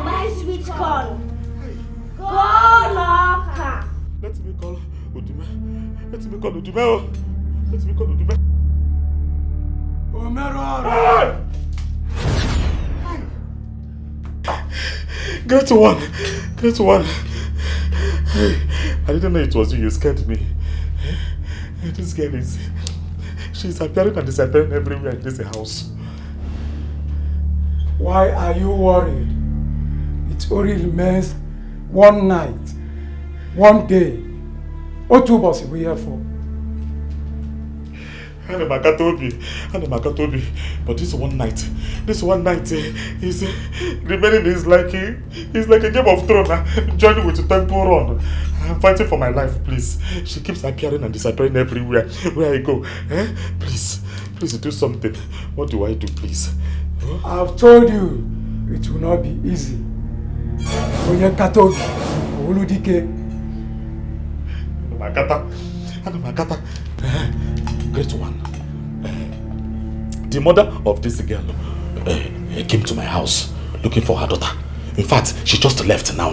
Buy sweet corn. Go knocker. Let me call Udume. Let me call Udume. Omero! Get one. Hey, I didn't know it was you. You scared me. This girl she's appearing and disappearing everywhere in this house. Why are you worried? It only remains one night, one day. What two bosses we here for? Amaka Tobi. But this one night is remaining is like a Game of Thrones. Joining with the Temple Run. I'm fighting for my life, please. She keeps appearing and disappearing everywhere. Where I go, please do something. What do I do, please? I've told you, it will not be easy. Makata. Great one. The mother of this girl came to my house looking for her daughter. In fact, she just left now.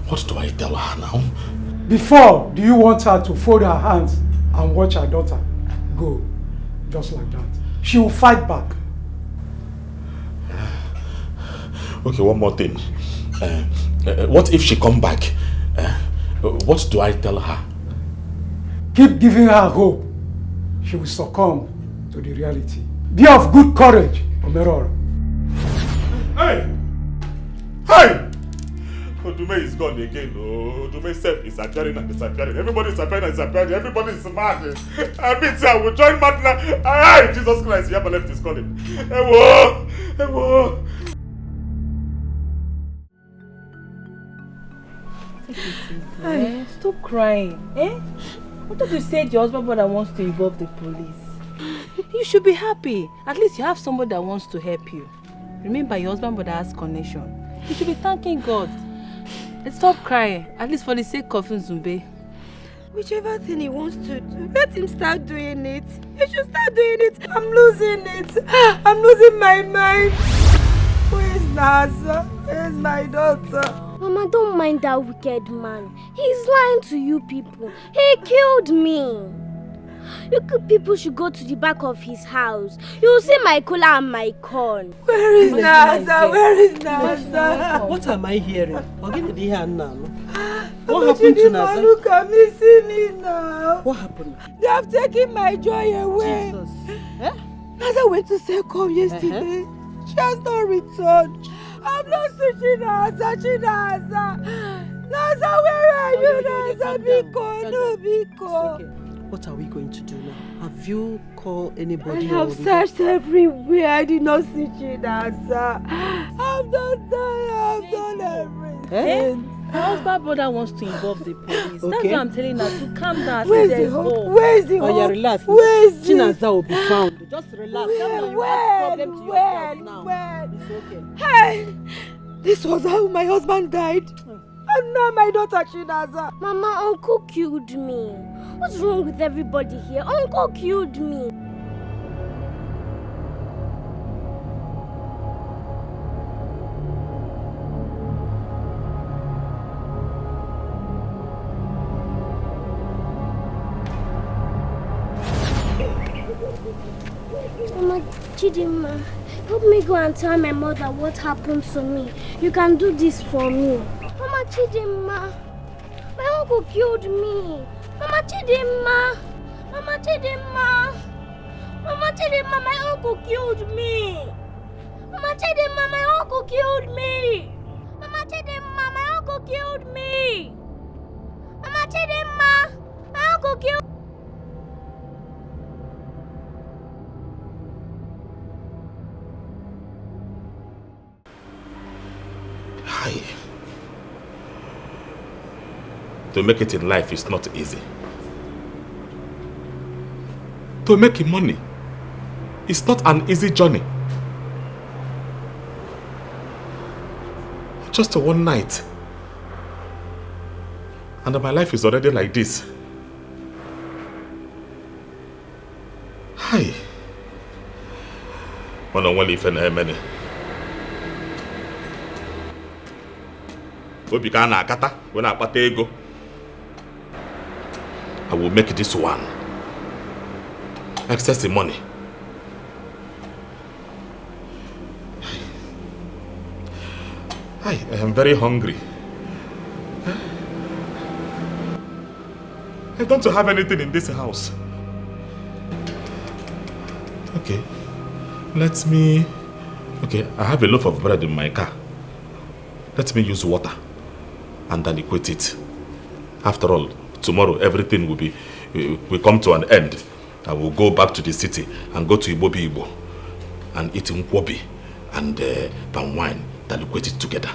What do I tell her now? Before, do you want her to fold her hands and watch her daughter go? Just like that. She will fight back. Okay, one more thing. What if she come back? What do I tell her? Keep giving her hope. She will succumb to the reality. Be of good courage, Omerora. Hey! Odume is gone again. Odume self is appearing and disappearing. Everybody is appearing and disappearing. Everybody is mad. I will join mad now. Hey, Jesus Christ, Yaba left is calling. Ewo. Stop crying. What if you said your husband brother wants to involve the police? You should be happy. At least you have somebody that wants to help you. Remember, your husband brother has connection. You should be thanking God. And stop crying. At least for the sake of Nzumbe. Whichever thing he wants to do, let him start doing it. He should start doing it. I'm losing it. I'm losing my mind. Where's Nasa? Where's my daughter? Mama, don't mind that wicked man. He's lying to you people. He killed me. People should go to the back of his house. You'll see my cola and my corn. Where is Nasa? Where is Nasa? What am I hearing? What happened to Nasa? Look at me, see me now. What happened? They have taken my joy away. Jesus. Nasa went to Seko yesterday. She has not returned. I'm not searching Nasa. Nasa, where are you, Nasa? Biko, no, Biko. Okay. What are we going to do now? Have you called anybody? I have searched everywhere. I did not see Nasa. I've done everything. My husband brother wants to involve the police. That's why I'm telling her to calm down. Where is the hope? Where is the hope? Oh, yeah, relax. Where is Chinaza will be found. Just relax. You have problem to yourself now. It's okay. Hey! This was how my husband died. And now my daughter Chinaza. Mama, Uncle killed me. What's wrong with everybody here? Uncle killed me. Mama Chidimma, help me go and tell my mother what happened to me. You can do this for me. Mama Chidimma, my uncle killed me. Mama Chidimma, Mama Chidimma, Mama Chidimma, my uncle killed me. Mama Chidimma, my uncle killed me. Mama Chidimma, my uncle killed me. Mama Chidimma, my uncle killed me. Hi. To make it in life is not easy. To make money is not an easy journey. Just one night. And my life is already like this. Hi. I will make this one. Access the money. I am very hungry. I don't have anything in this house. Okay. Okay, I have a loaf of bread in my car. Let me use water and then equate it. After all, tomorrow everything will come to an end. I will go back to the city and go to Igbo and eat nkwobi and palm wine, then equate it together.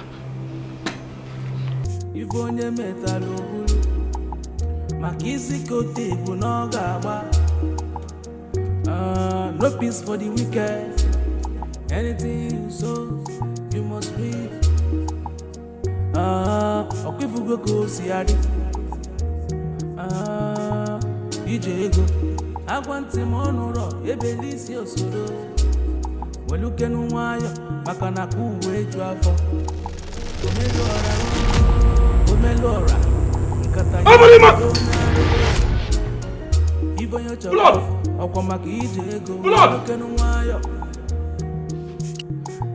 No peace for the wicked. Anything you sow, you must reap. Okwifugo ko siadi. Ijego. Agwanti monoro ebelisi osoro. Welukenu nwayo maka na kuwe eju afọ. Omelora. Nkata yi. Ibonyo choko. Okwa maka ijego. Welukenu nwayo.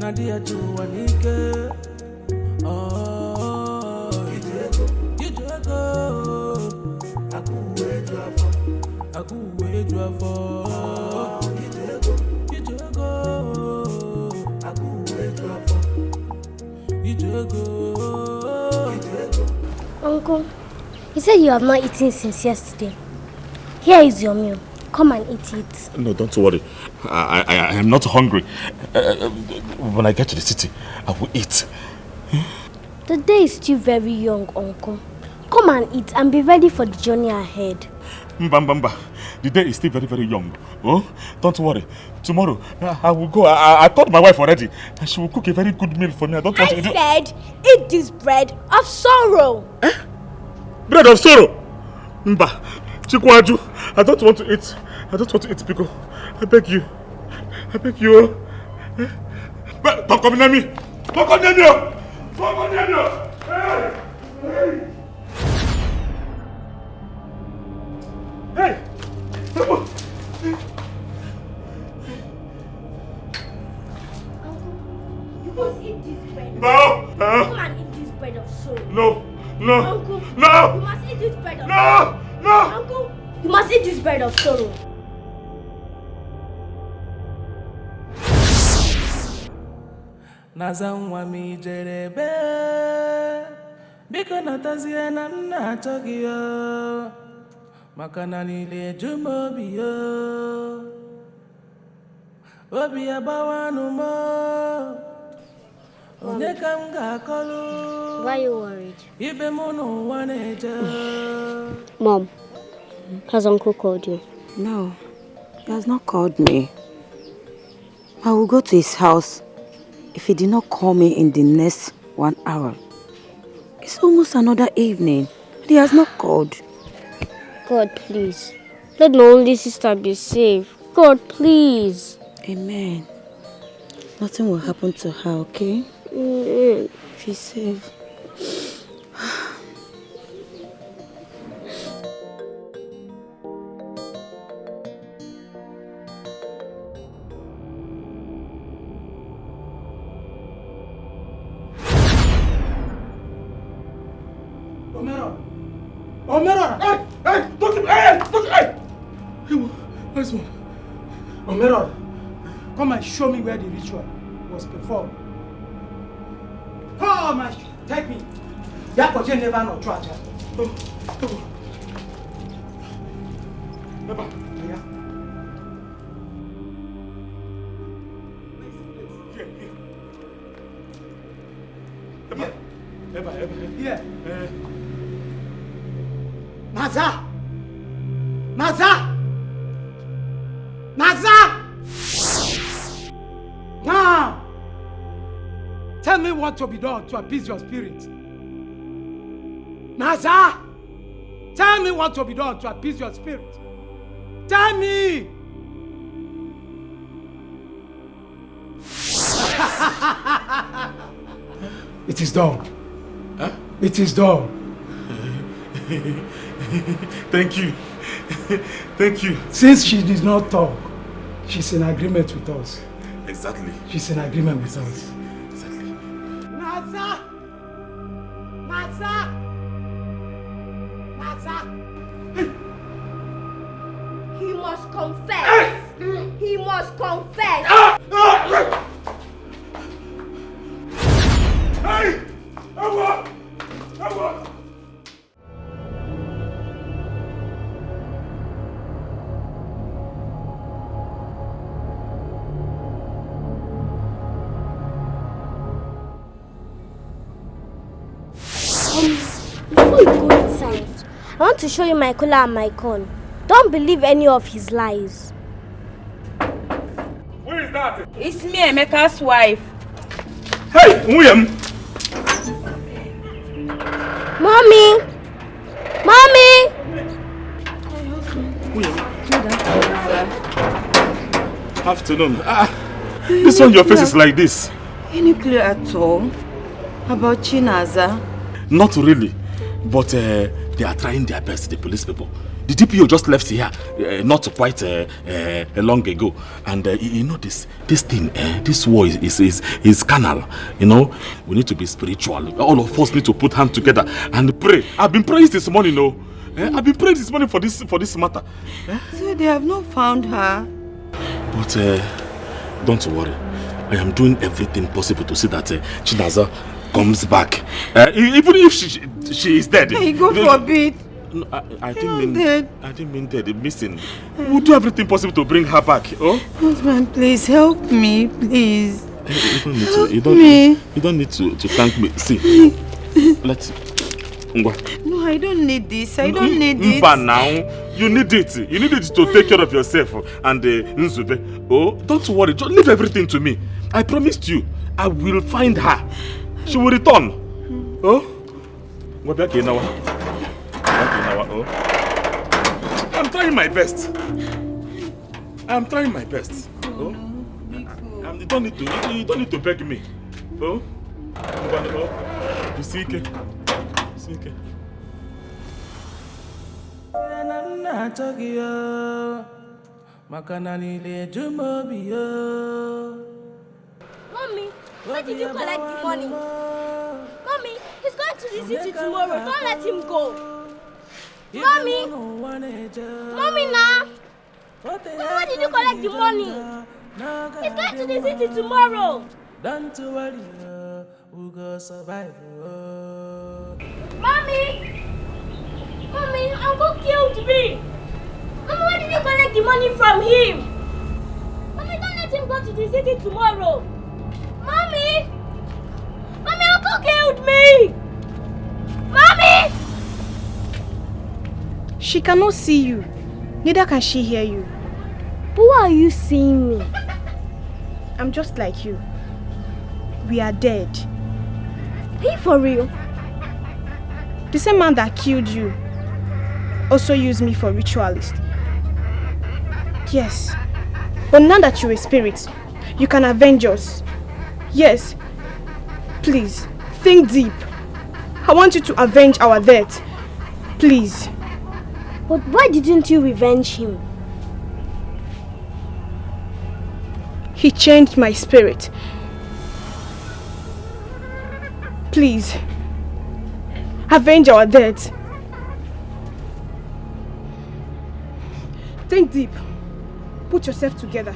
Nadia juwa nike. Uncle, you said you have not eaten since yesterday. Here is your meal. Come and eat it. No, don't worry. I am not hungry. When I get to the city, I will eat. The day is still very young, Uncle. Come and eat and be ready for the journey ahead. Mbamba, the day is still very, very young. Oh, don't worry. Tomorrow, I will go. I told my wife already, and she will cook a very good meal for me. I said, eat this bread of sorrow. Eh? Bread of sorrow? Mba, Chikwaju, I don't want to eat. I don't want to eat, Pico. I beg you. I beg you. Eh? Don't come near me. Don't come near me. Don't come near me. Hey! Hey! Hey! Uncle, you must eat this bread. No! Come and eat this bread of sorrow. No! No! Uncle, no! You must eat this bread of sorrow. No! Uncle, you must eat this bread of sorrow. Nazanwa mi jerebe biko natazie na nna achọghị ya maka na niile jụma obi ya obi ya gbawanụ m onye ka m ga-akọlụ Why are you worried? Mom, has Uncle called you? No, he has not called me. I will go to his house if he did not call me in the next 1 hour. It's almost another evening. He has not called. God, please. Let my only sister be safe. God, please. Amen. Nothing will happen to her, okay? Amen. She's safe. Omero! Hey! Hey! Nice one. Omero, come and show me where the ritual was performed. Come and take me. That was never no tragic. Eba. Yeah. Eba. Yeah. Maza! Maza! Maza! Now! Tell me what to be done to appease your spirit. Maza! Tell me what to be done to appease your spirit. Tell me! It is done. Huh? It is done. Thank you. Thank you. Since she did not talk, she's in agreement with us. Exactly. She's in agreement with us. Exactly. Maza! Maza! Maza! He must confess. He must confess. Hey! Awa! Before you go inside, I want to show you my cooler and my corn. Don't believe any of his lies. Who is that? It's me, Emeka's wife. Hey, William! Mommy! Mommy! Afternoon. This one, your face is like this. Any clue at all about Chinaza? Not really, but they are trying their best, the police people. The DPO just left here not quite long ago, and you know this thing, this war is carnal. You know, we need to be spiritual. All of us need to put hands together and pray. I've been praying this morning, I've been praying this morning for this matter. So they have not found her. But don't worry, I am doing everything possible to see that Chinaza comes back. Even if she is dead. Hey, God forbid. No, I didn't mean dead, missing. We'll do everything possible to bring her back. Oh? Husband, please help me, please. You don't need to thank me. See, let's. No, I don't need this. I don't need it. Now, you need it. You need it to take care of yourself and Nzube. Oh, don't worry. Just leave everything to me. I promised you, I will find her. She will return. Oh? I'm trying my best. I'm trying my best. Oh? You don't need to beg me. Oh? You see, okay? Mommy, where did you collect the money? Mommy, he's going to the city tomorrow. Don't let him go. Mommy! Mommy, now! Where did you collect the money? He's going to the city tomorrow. Don't worry, we'll go survive. Mommy! Mommy, Uncle killed me. Mommy, where did you collect the money from him? Mommy, don't let him go to the city tomorrow. Mommy! Mommy, Uncle killed me! She cannot see you. Neither can she hear you. But why are you seeing me? I'm just like you. We are dead. Are you for real? The same man that killed you also used me for ritualist. Yes. But now that you're a spirit, you can avenge us. Yes. Please, think deep. I want you to avenge our death. Please. But why didn't you revenge him? He changed my spirit. Please, avenge our death. Think deep. Put yourself together.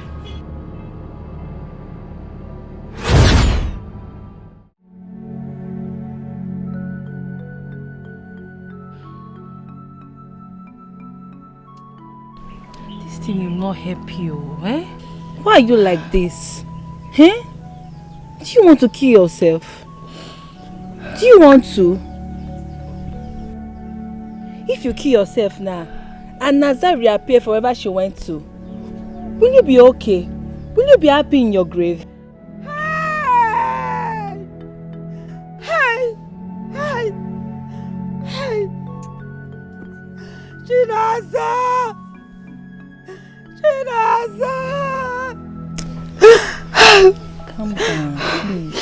This thing will not help you, eh? Why are you like this? Eh? Do you want to kill yourself? Do you want to? If you kill yourself now, and Naza reappear for wherever she went to, will you be okay? Will you be happy in your grave? Hey! Hey! Hey! Hey! Chinaza! Chinaza! Calm down, please.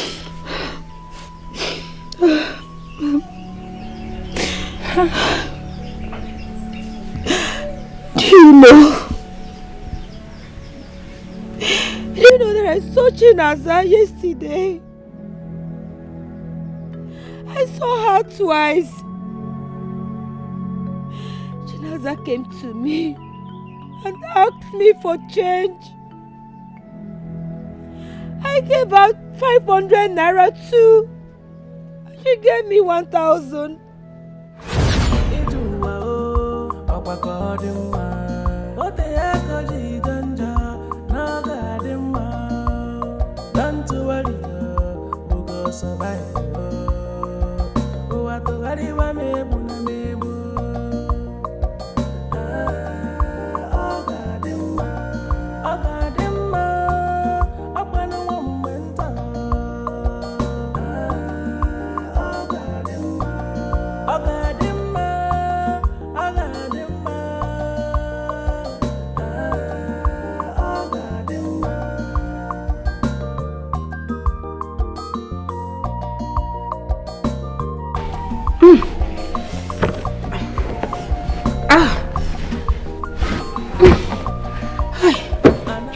Do you know? Do you know that I saw Chinaza yesterday? I saw her twice. Chinaza came to me and asked me for change. I gave her 500 naira too. She gave me 1,000.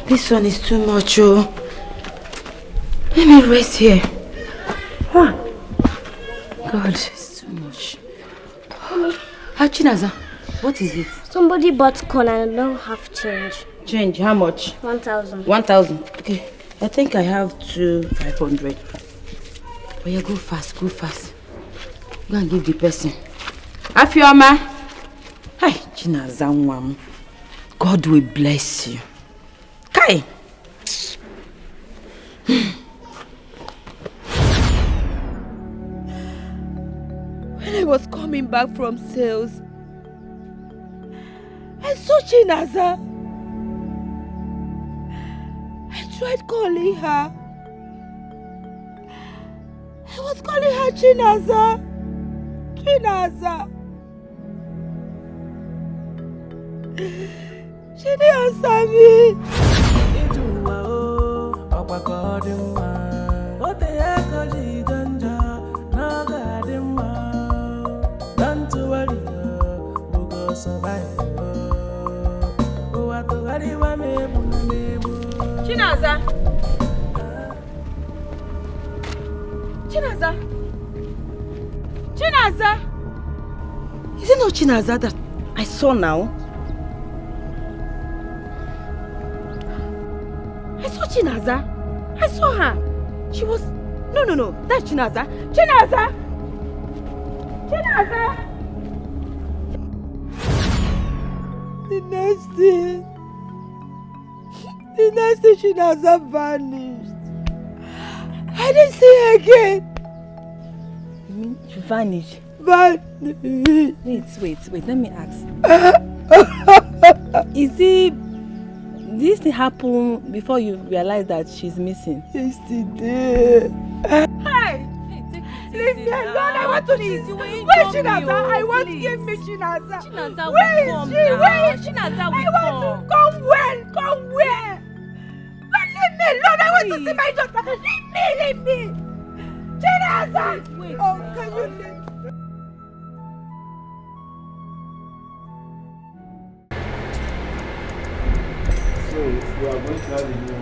This one is too much, oh. Let me rest here. God, it's too much. Chinaza, what is it? Somebody bought corn and I don't have change. Change, how much? 1,000. 1,000. Okay, I think I have 500. But yeah, go fast, go fast. Go and give the person. Afioma. Hi, Chinaza Nwam. God will bless you. Kai. When I was coming back from sales, I saw Chinaza. I tried calling her. I was calling her Chinaza. Chinaza. She didn't answer me. Chinaza! Chinaza! Chinaza! Is it not Chinaza that I saw now? I saw Chinaza. I saw her. She was... No. That's Chinaza. Chinaza! Chinaza! The next day Chinaza vanished. I didn't see her again. You mean she vanished? Wait, let me ask. Did this thing happen before you realized that she's missing? Yesterday. Hey! Leave me alone, I want to see. Where is Chinaza? I want to give me Chinaza. Where is she? Where is Chinaza? I want to come where? Come where? But leave me alone, I want to see my daughter. Leave me. Chinaza! Oh, can you leave? So we are going to have a new.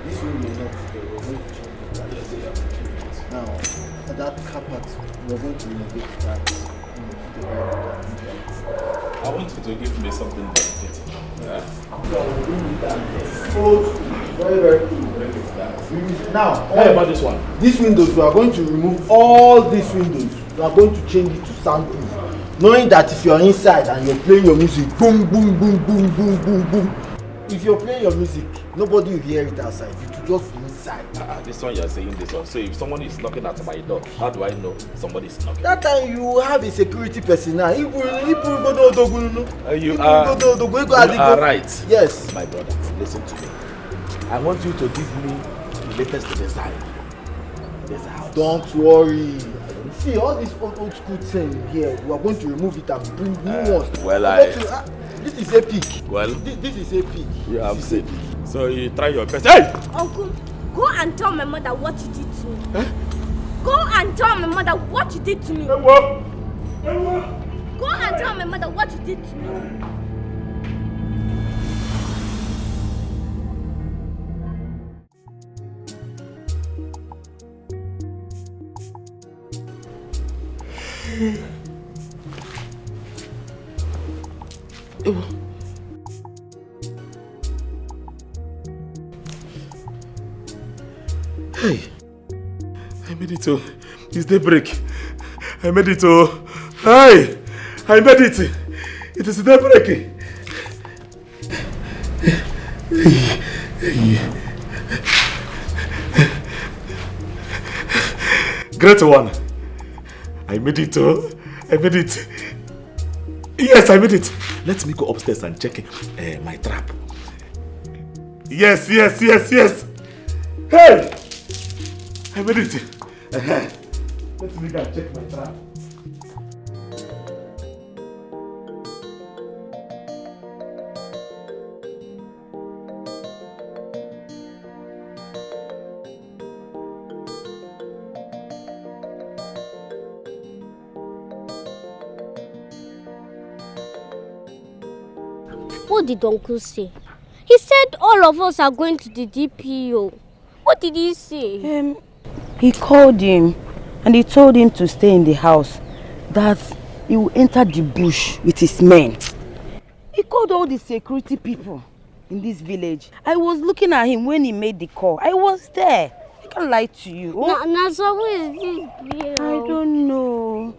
This one will not stay. We're going to change it. Now, that carpet, we're going to renovate that. I want you to give me something delicate. Yeah? So we need that. Old, very, very cool. Now, how about this one? These windows, we are going to remove all these windows. We are going to change it to soundproof. Knowing that if you're inside and you're playing your music, boom, boom, boom, boom, boom, boom, boom. If you're playing your music, nobody will hear it outside. It will just be inside. This one you're saying this one. So if someone is knocking at my door, how do I know somebody is knocking? That time you have a security personnel. You are right. Yes. My brother, listen to me. I want you to give me the latest design. This house. Don't worry. See all this old school thing here. We are going to remove it and bring new ones. This is epic. Well, this is epic. You have said. So you try your best. Hey! Uncle, go and tell my mother what you did to me. Huh? Go and tell my mother what you did to me. Go and tell my mother what you did to me. Hey, I made it to. It's daybreak. I made it to. Hey, I made it. It is daybreak. Great one. I made it. I made it. Yes, I made it. Let me go upstairs and check my trap. Yes. Hey! I made it. Let me go and check my trap. What did Uncle say? He said all of us are going to the DPO. What did he say? He called him and he told him to stay in the house. That he will enter the bush with his men. He called all the security people in this village. I was looking at him when he made the call. I was there. I can't lie to you. Nasa, where is this bill? I don't know.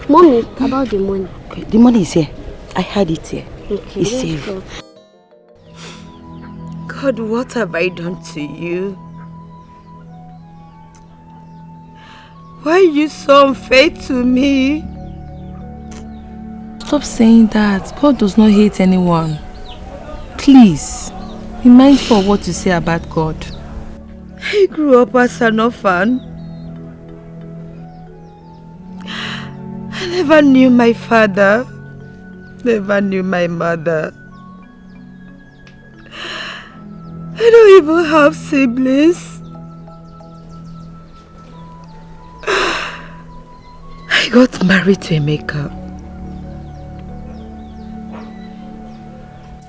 Mommy, about the money. Okay, the money is here. I had it here. Okay, it's safe. Go. God, what have I done to you? Why are you so unfair to me? Stop saying that. God does not hate anyone. Please, be mindful of what you say about God. I grew up as an orphan. I never knew my father. Never knew my mother. I don't even have siblings. I got married to Amaka.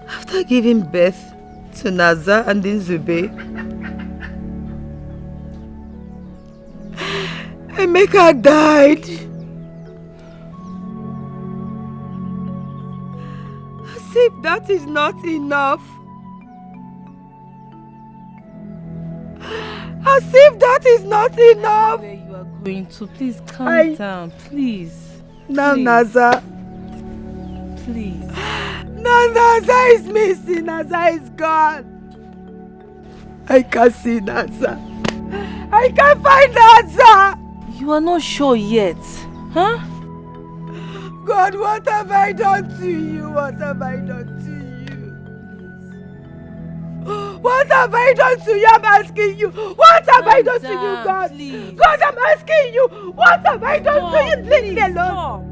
After giving birth to Naza and then Zube, Amaka died. As if that is not enough. As if that is not enough. Where you are going to, please calm down, please. Now Naza. Please. Now Naza is missing. Naza is gone. I can't see Naza. I can't find Naza. You are not sure yet, huh? God, what have I done to you? What have I done to you? What have I done to you? I'm asking you. What have I done to you, God? Please. God, I'm asking you. What have I done to you? Leave me alone.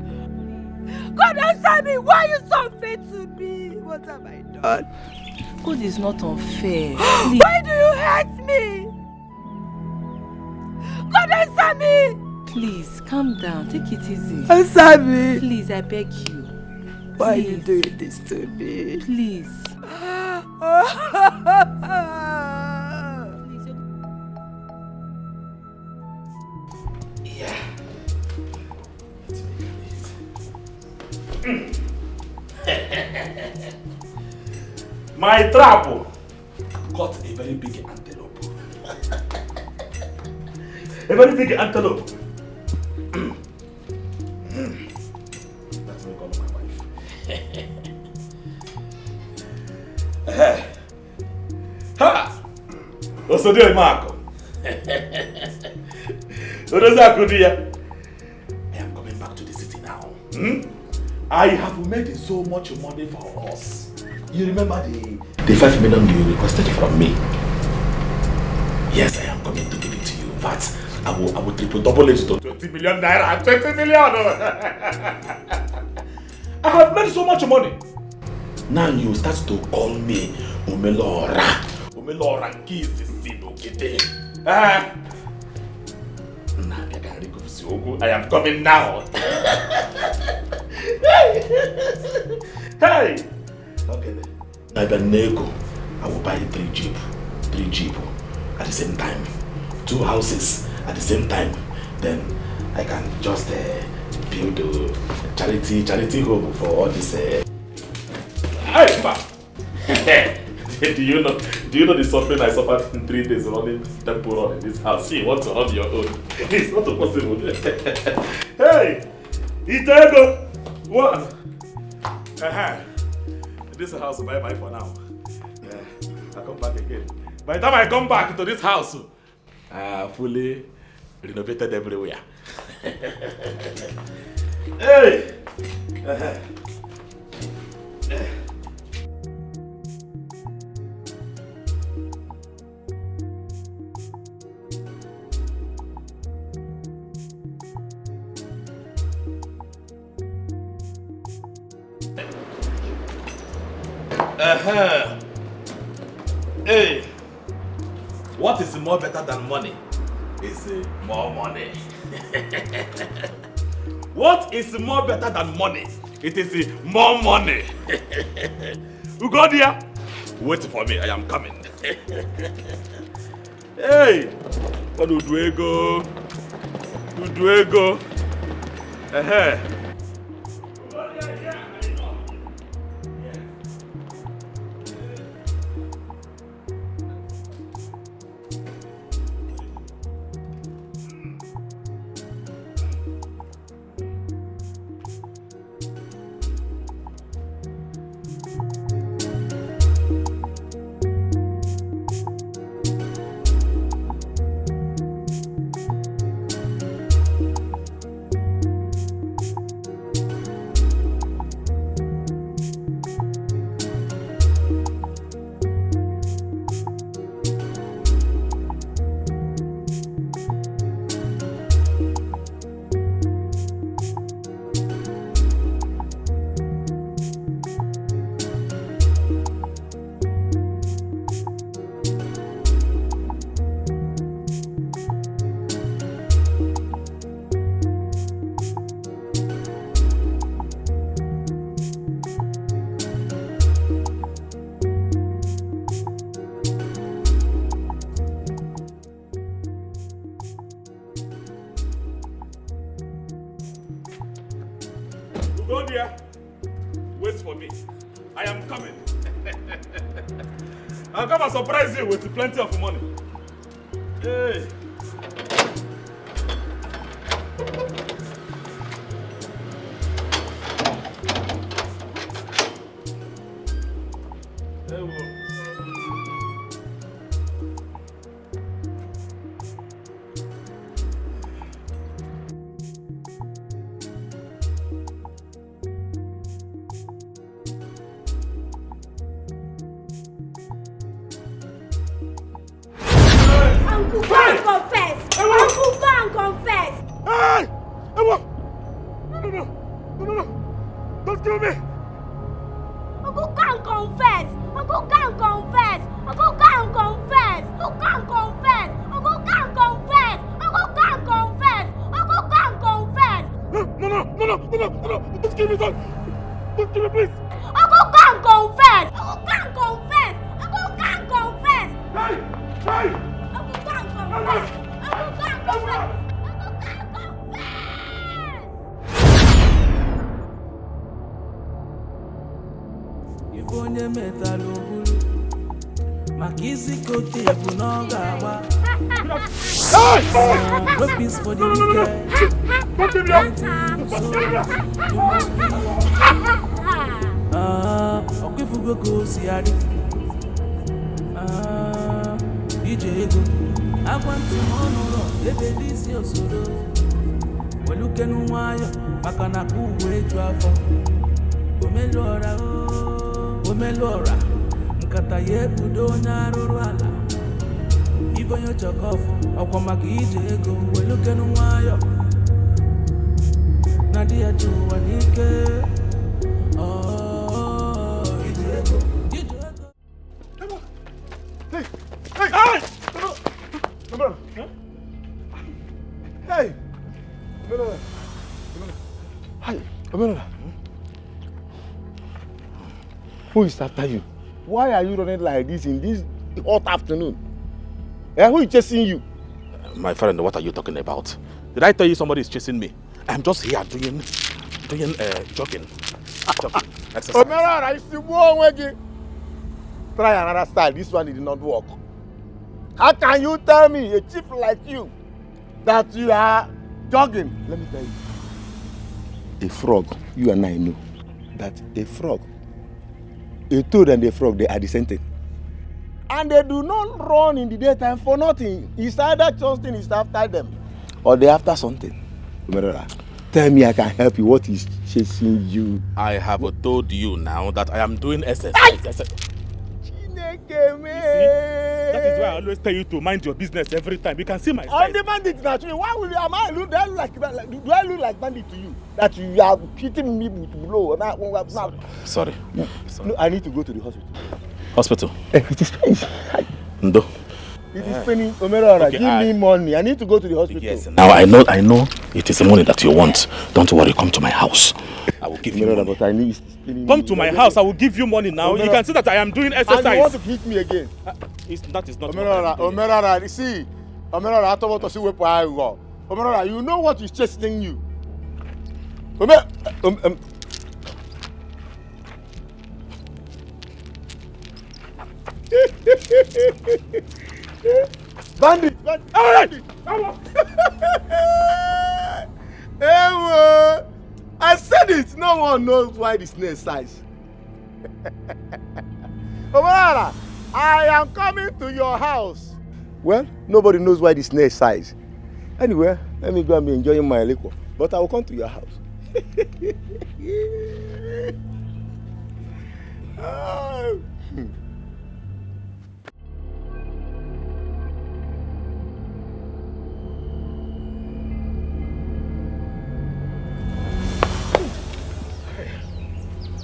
God, answer me. Why are you so unfair to me? What have I done? God is not unfair. Why do you hate me? God, answer me. Please, calm down. Take it easy. Answer me. Please, I beg you. Why are you doing this to me? Please. Yeah. My trap caught a very big antelope. A very big antelope. That's what I call my wife. Ha! What's doing, Marco? What does that do? I am coming back to the city now. I have made so much money for us. You remember the 5 million you requested from me? Yes, I am coming to give it to you. But I will triple double it to 20 million naira. 20 million! I have made so much money. Now you start to call me Umelora. Umelora kiss no kete. I am coming now. Hey! Okay then. I will buy 3 jeep at the same time. 2 houses at the same time. Then I can just build a charity home for all this. Hey, ma! Do you know the suffering I suffered in 3 days running temple run in this house? You want to run your own? It's not possible. Hey! Itego! One! This house will bye-bye for now. I'll come back again. By the time I come back to this house, fully renovated everywhere. Hey! Hey, what is more better than money? Is more money. What is more better than money? It is more money. Ugodia, wait for me. I am coming. Hey, Uduego. Ugodia, wait for me. I am coming. I'll come and surprise you with plenty of money. Hey. Don't kill me, don't kill me, please. Uncle can't confess. Uncle can't confess. Uncle can't confess. Hey! Uncle can't confess. Uncle can't confess. Uncle can't confess. If onye metalo bulu, makisi kote bunoga wa. No peace for the wicked. Don't give me up! You must be. Okwifugo go siadi. DJ go. Agwanti monoro, ebelisi osoro. Welukenu wayo, makana kuwe jwafo. Omelora, nkata yebudo nyaruru ala. Ibonyo chokofu, okwamaki ije ego. Welukenu wayo, nadia juwanike. Ije ego. Hey! Hey! Hey! Hi, Amaka. Who is after you? Why are you running like this in this hot afternoon? Who is chasing you? My friend, what are you talking about? Did I tell you somebody is chasing me? I'm just here doing jogging. Exercise. Amaka, you still going? Try another style. This one did not work. How can you tell me, a chief like you, that you are jogging? Let me tell you. A frog, you and I know that a frog, a toad and a frog, they are the same thing. And they do not run in the daytime for nothing. It's either something is after them or they after something. Tell me I can help you. What is chasing you? I have told you now that I am doing exercise. That is why I always tell you to mind your business every time. You can see my size. On the bandit naturally. Why will you? Do I look like bandit to you? That you are hitting me with blow? Sorry. No, I need to go to the hospital. Hospital? It is pain. No. It is paining. Omerora, okay, give me money. I need to go to the hospital. Yes. Now I know it is the money that you want. Don't worry. Come to my house. I will give you money. But I need. Come to my house. I will give you money now. You can see that I am doing exercise. And you want to hit me again? That is not. Omerora, see, Omerora, I thought to see where I go. Omerora, you know what is chasing you. Bandit! I said it! No one knows why the snake size. Omerara, I am coming to your house. Well, nobody knows why the snake size. Anyway, let me go and be enjoying my liquor. But I will come to your house.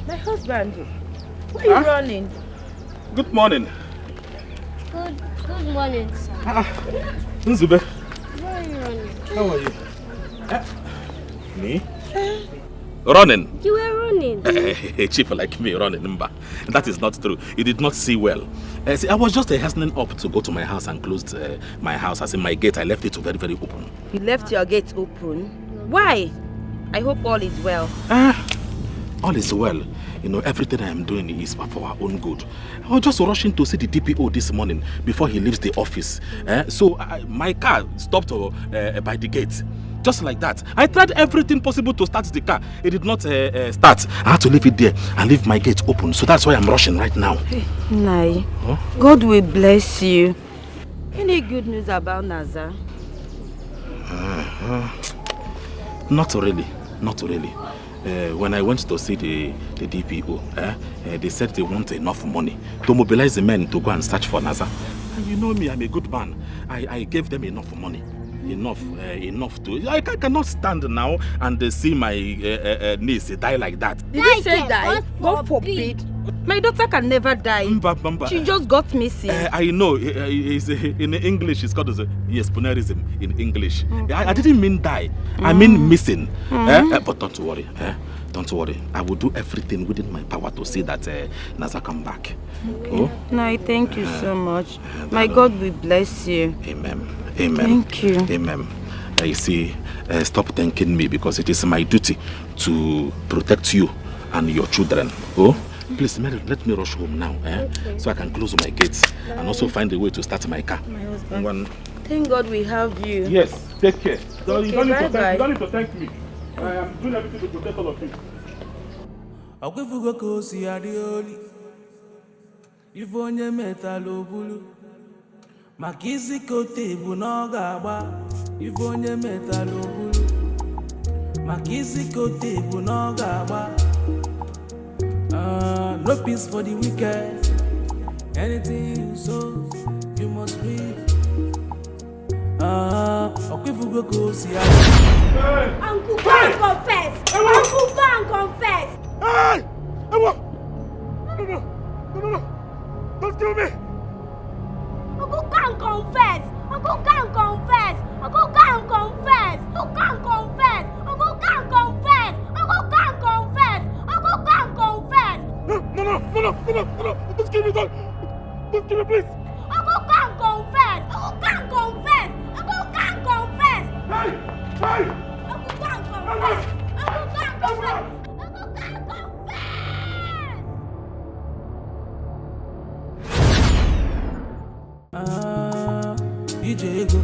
My husband, why are you running? Good morning. Good morning, sir. Nzube. Why are you running? How are you? Me? Running? You were running. A chief like me running, Mba. That is not true. You did not see well. See, I was just hastening up to go to my house and closed my house. As in my gate, I left it very, very open. You left your gate open? Why? I hope all is well. All is well. You know, everything I am doing is for our own good. I was just rushing to see the DPO this morning before he leaves the office. So my car stopped by the gate. Just like that. I tried everything possible to start the car. It did not start. I had to leave it there and leave my gate open. So that's why I'm rushing right now. Hey, Nai, huh? God will bless you. Any good news about Naza? Not really. Not really. When I went to see the DPO, they said they want enough money to mobilize the men to go and search for Naza. And you know me, I'm a good man. I gave them enough money. Enough to... I cannot stand now and see my niece die like that. Did you say die? God forbid. My daughter can never die. Mba. She just got missing. I know. In English, it's called yes, punerism in English. I didn't mean die. I mean missing. But don't worry. Don't worry. I will do everything within my power to see that Naza come back. Okay. Oh? No, thank you so much. My God will bless you. Amen. Thank you. Amen. You see, stop thanking me because it is my duty to protect you and your children. Oh? Please, Mary, let me rush home now, okay. So I can close my gates and also find a way to start my car. My husband. Thank God we have you. Yes, take care. Okay, you don't need to thank me. I am doing everything to protect all of you. No peace for the wicked. Anything you sow, you must reap. Uncle, go and confess. Uncle, go and confess. Hey! No. Don't kill me. Uncle, go and confess. Uncle, go and confess. Uncle, go and confess. Uncle, go and confess. Uncle, go and confess. Uncle, go and confess. Uncle, go and confess. No. Don't kill me, don't kill me, please. Uncle, go and confess. Uncle, go and confess. Uncle, go and confess. Hey! Uncle, go and confess. Uncle, go and confess. Uncle, go and confess. Ijego,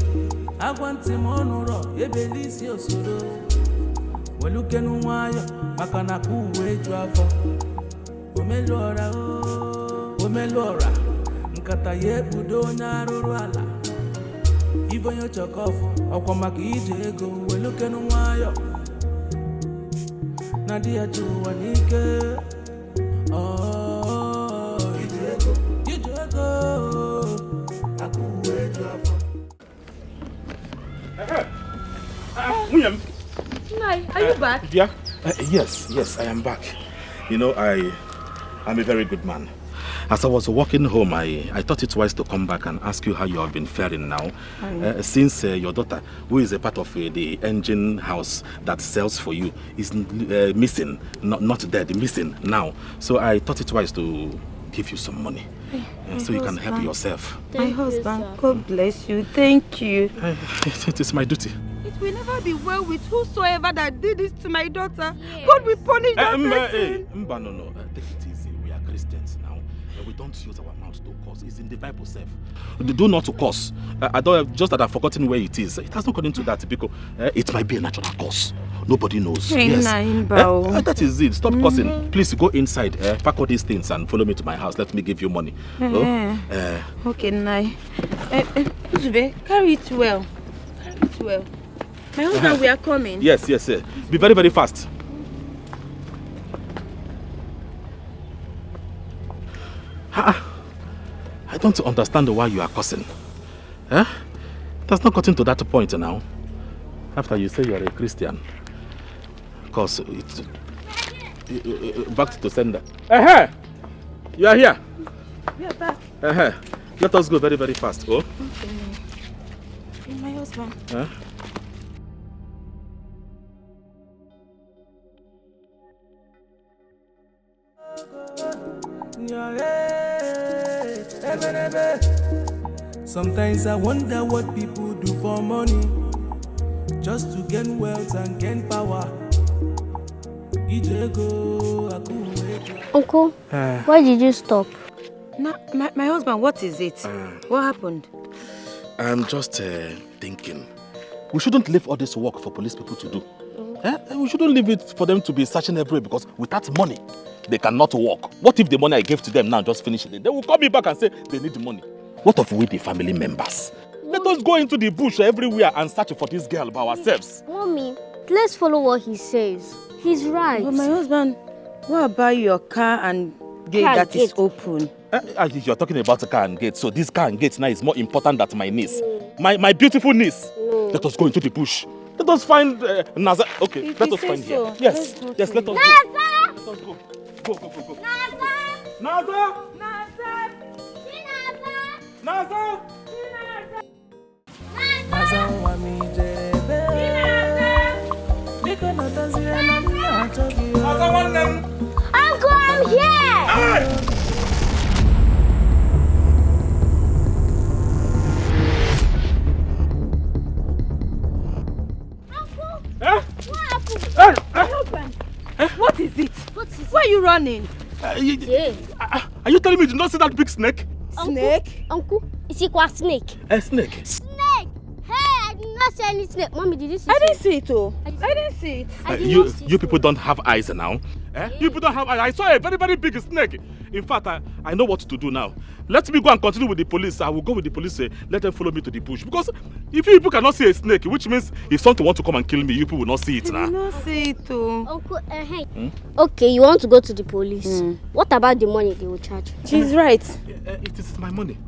agwanti monuro, ebelisi osoro. Welukenu nwayo, maka na kuwe eju afọ. Omelora, nkata ye budo nyaruru ala. Ivonyo chokofu, okwa maka ijego, welukenu nwayo. Nadia juwa nike. Ijego, akuwe eju afọ. William. Nai, are you back? Yeah? Yes, I am back. You know, I'm a very good man. As I was walking home, I thought it wise to come back and ask you how you have been faring now. Since your daughter, who is a part of the engine house that sells for you, is missing, not dead, missing now. So I thought it wise to give you some money. So you can help yourself. My husband, God bless you. Thank you. It is my duty. It will never be well with whosoever that did this to my daughter. Yes. God will punish that person. No. Take it easy. We are Christians now. We don't use our mouth to curse. It's in the Bible self. Do not to curse. I don't, just that I've forgotten where it is. It has not gone into that because it might be a natural curse. Nobody knows. Yes. That is it. Stop cursing. Please go inside. Pack all these things and follow me to my house. Let me give you money. Okay, Nai. Uzube, carry it well. Carry it well. My husband, we are coming. Yes. Be very, very fast. I don't understand why you are cursing. It has not gotten to that point now. After you say you are a Christian. Because it's back to sender. You are here. We are back. Let us go very, very fast. Oh? Okay, my husband. Sometimes I wonder what people do for money, just to gain wealth and gain power. Uncle, why did you stop? No, my husband, what is it? What happened? I'm just thinking. We shouldn't leave all this work for police people to do. We shouldn't leave it for them to be searching everywhere because without money, they cannot work. What if the money I gave to them now just finish it? They will call me back and say they need the money. What of we, the family members? Let us go into the bush everywhere and search for this girl by ourselves. Mommy, let's follow what he says. He's right. But my husband, what about your car and gate that is open? You're talking about the car and gate, so this car and gate now is more important than my niece. My beautiful niece. Let us go into the bush. Let us find Naza. Okay, let us find here. Yes, let us go. Naza! Let us go. Go. Naza! Naza! Uncle, I'm here! What is it? Where are you running? Are you telling me you did not see that big snake? Snake? Uncle, is it a snake? A snake? Snake! Hey, I did not see any snake. Mommy, did you see I didn't see it, oh. I didn't see it. You people don't have eyes now. You people don't have eyes. I saw a very, very big snake. In fact, I know what to do now. Let me go and continue with the police. I will go with the police. Let them follow me to the bush. Because if you people cannot see a snake, which means if something wants to come and kill me, you people will not see it now. I will not see it, oh. Uncle, hey. Okay, you want to go to the police. What about the money they will charge? She's right. It is my money.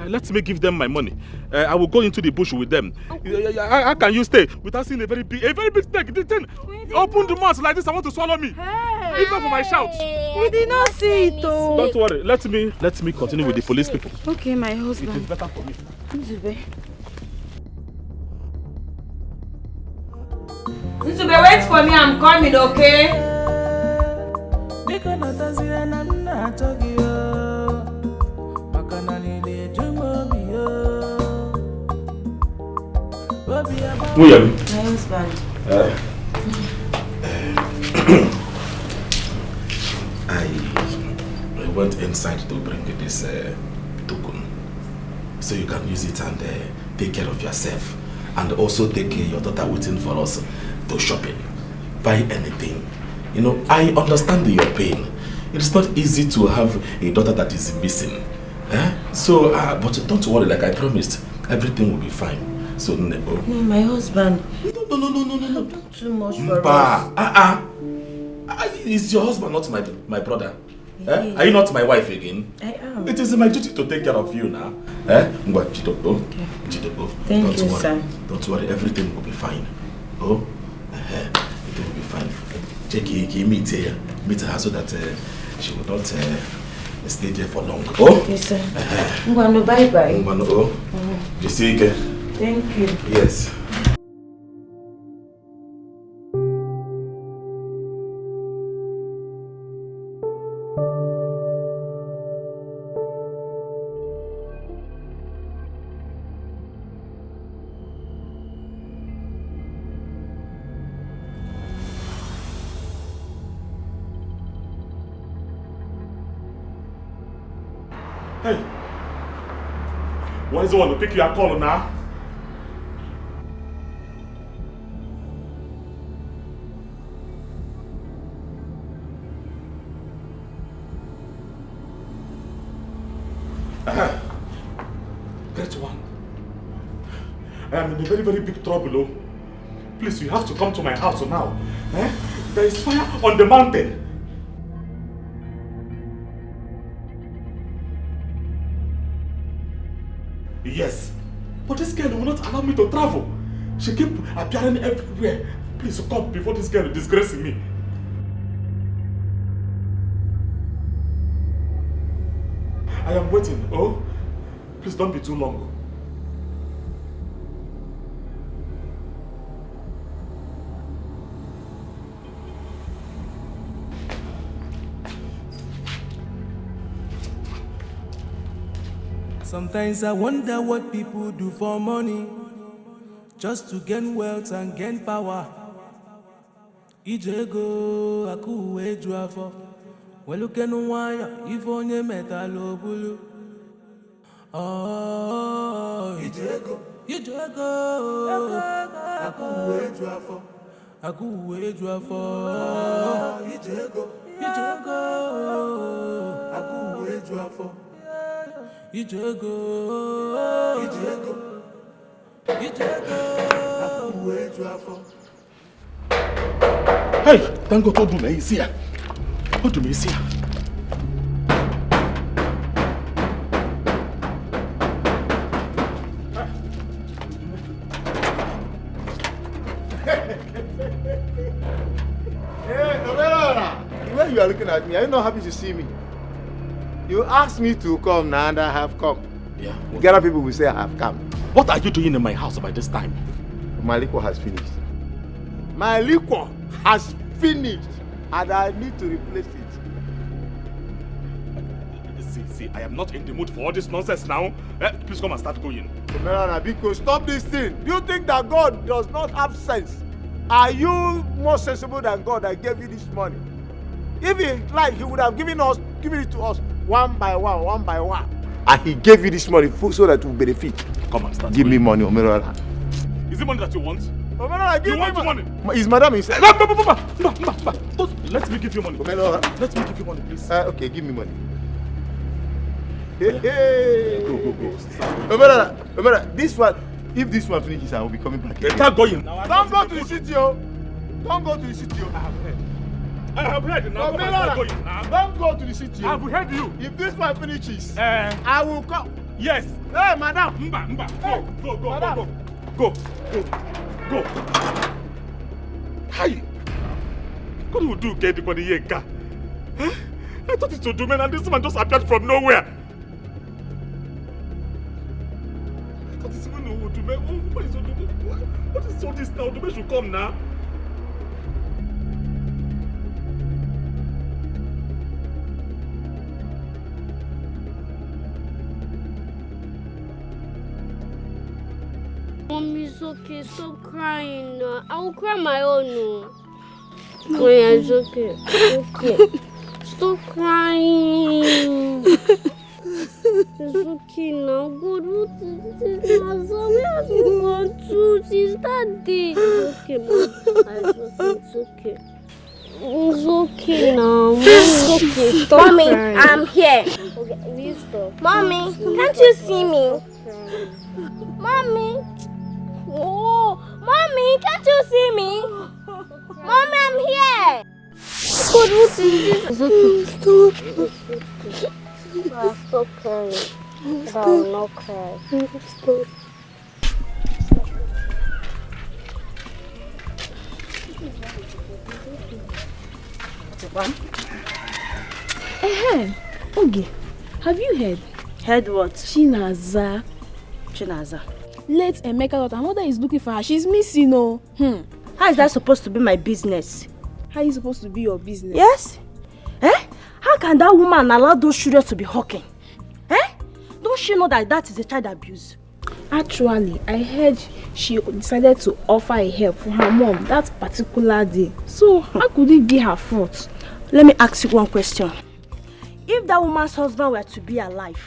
Let me give them my money. I will go into the bush with them. How can you stay without seeing a very big snake? This thing open the mouth like this. I want to swallow me. It's not for my shout. We did not see it, oh. Don't worry. Let me continue with the police people. Okay, my husband. It is better for me. Nzube. Nzube, wait for me. I'm coming, okay? William. My husband. I went inside to bring this token so you can use it and take care of yourself and also take your daughter waiting for us to shopping, buy anything. You know, I understand your pain. It's not easy to have a daughter that is missing. So, but don't worry, like I promised, everything will be fine. So, no, my husband. No. I've done too much for us. Is your husband not my brother? Are you not my wife again? I am. It is my duty to take care of you now. Okay. Thank you, sir. Don't worry, everything will be fine. Oh, everything will be fine. Jackie, meet her so that she will not stay there for long. Oh? Yes, sir. Bye-bye. You see again? Thank you. Yes. Hey, what is the one to pick your call now? Great one. I am in a very, very big trouble. Oh. Please, you have to come to my house now. There is fire on the mountain. Yes, but this girl will not allow me to travel. She keep appearing everywhere. Please come before this girl is disgracing me. I am waiting. Oh, please don't be too long. Sometimes I wonder what people do for money, just to gain wealth and gain power. Ijego aku eju afọ, welukenu waya ifonye metalo bulu. Oh, ijego aku eju afọ, ijego aku eju afọ. Ijego, Hey, thank God, do me here. What do me here? Hey, Aurora, the way you are looking at me, are you not happy to see me? You asked me to come now and I have come. Yeah. Ghana people will say I have come. What are you doing in my house by this time? My liquor has finished. My liquor has finished and I need to replace it. See, I am not in the mood for all this nonsense now. Please come and start going. Biko, stop this thing. Do you think that God does not have sense? Are you more sensible than God that gave you this money? If he liked, he would have given it to us one by one. And he gave you this money so that we'll benefit. Come and start. Give me money, Omerola. Is it money that you want? Omerola, give me money. Is madam inside? Let me give you money. Omerola. Let me give you money, please. Okay, give me money. Go. Omerola, this one, if this one finishes, I will be coming back. Start going. Don't go to the city, oh. Don't go to the city, oh. I have heard now. Don't go to the city. I have heard you. If this one finishes, I will come. Yes. Hey, madam. Mba. Go. Hi. What do you do, get the money here? I thought it was Dumen and this man just appeared from nowhere. I thought it's even Dumen. What is Dumen? What is all this now? Dumen should come now. Mommy, it's okay. Stop crying. I will cry my own. Oh, yeah, it's okay. Okay. Stop crying. It's okay now. God, what is this now? Where have you gone to? Since that day. It's okay, Mom. It's okay. It's okay now. It's okay. Stop Mommy, crying. I'm here. Okay, will you stop? Mommy, can't you see me? Mommy. Oh, Mommy, can't you see me? Mommy, I'm here. God, what is this? Stop crying. I will not cry. Stop. Okay, have you heard? Heard what? Chinaza. Late Emeka daughter, her mother is looking for her. She's missing, oh. How is that supposed to be my business? How is it supposed to be your business? Yes? How can that woman allow those children to be hawking? Don't she know that is a child abuse? Actually, I heard she decided to offer a help for her mom that particular day. So, how could it be her fault? Let me ask you one question. If that woman's husband were to be alive,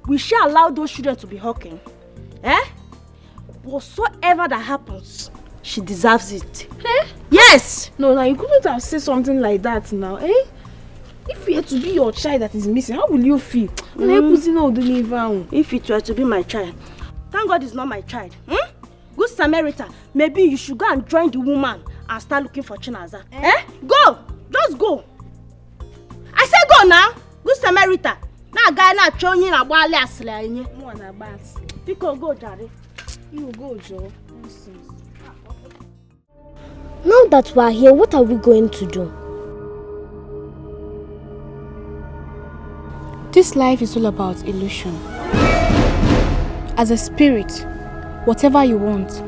will she allow those children to be hawking? Whatsoever that happens, she deserves it. Yes! No, you couldn't have said something like that now, If it were to be your child that is missing, how will you feel? If it were to be my child, thank God it's not my child. Good Samaritan, maybe you should go and join the woman and start looking for Chinaza. Go! Just go! I said go now! Good Samaritan. Now guy na chonyi na bwale asle enye. Mo na bat. Pico go jare. You go, Joe. Now that we are here, what are we going to do? This life is all about illusion. As a spirit, whatever you want,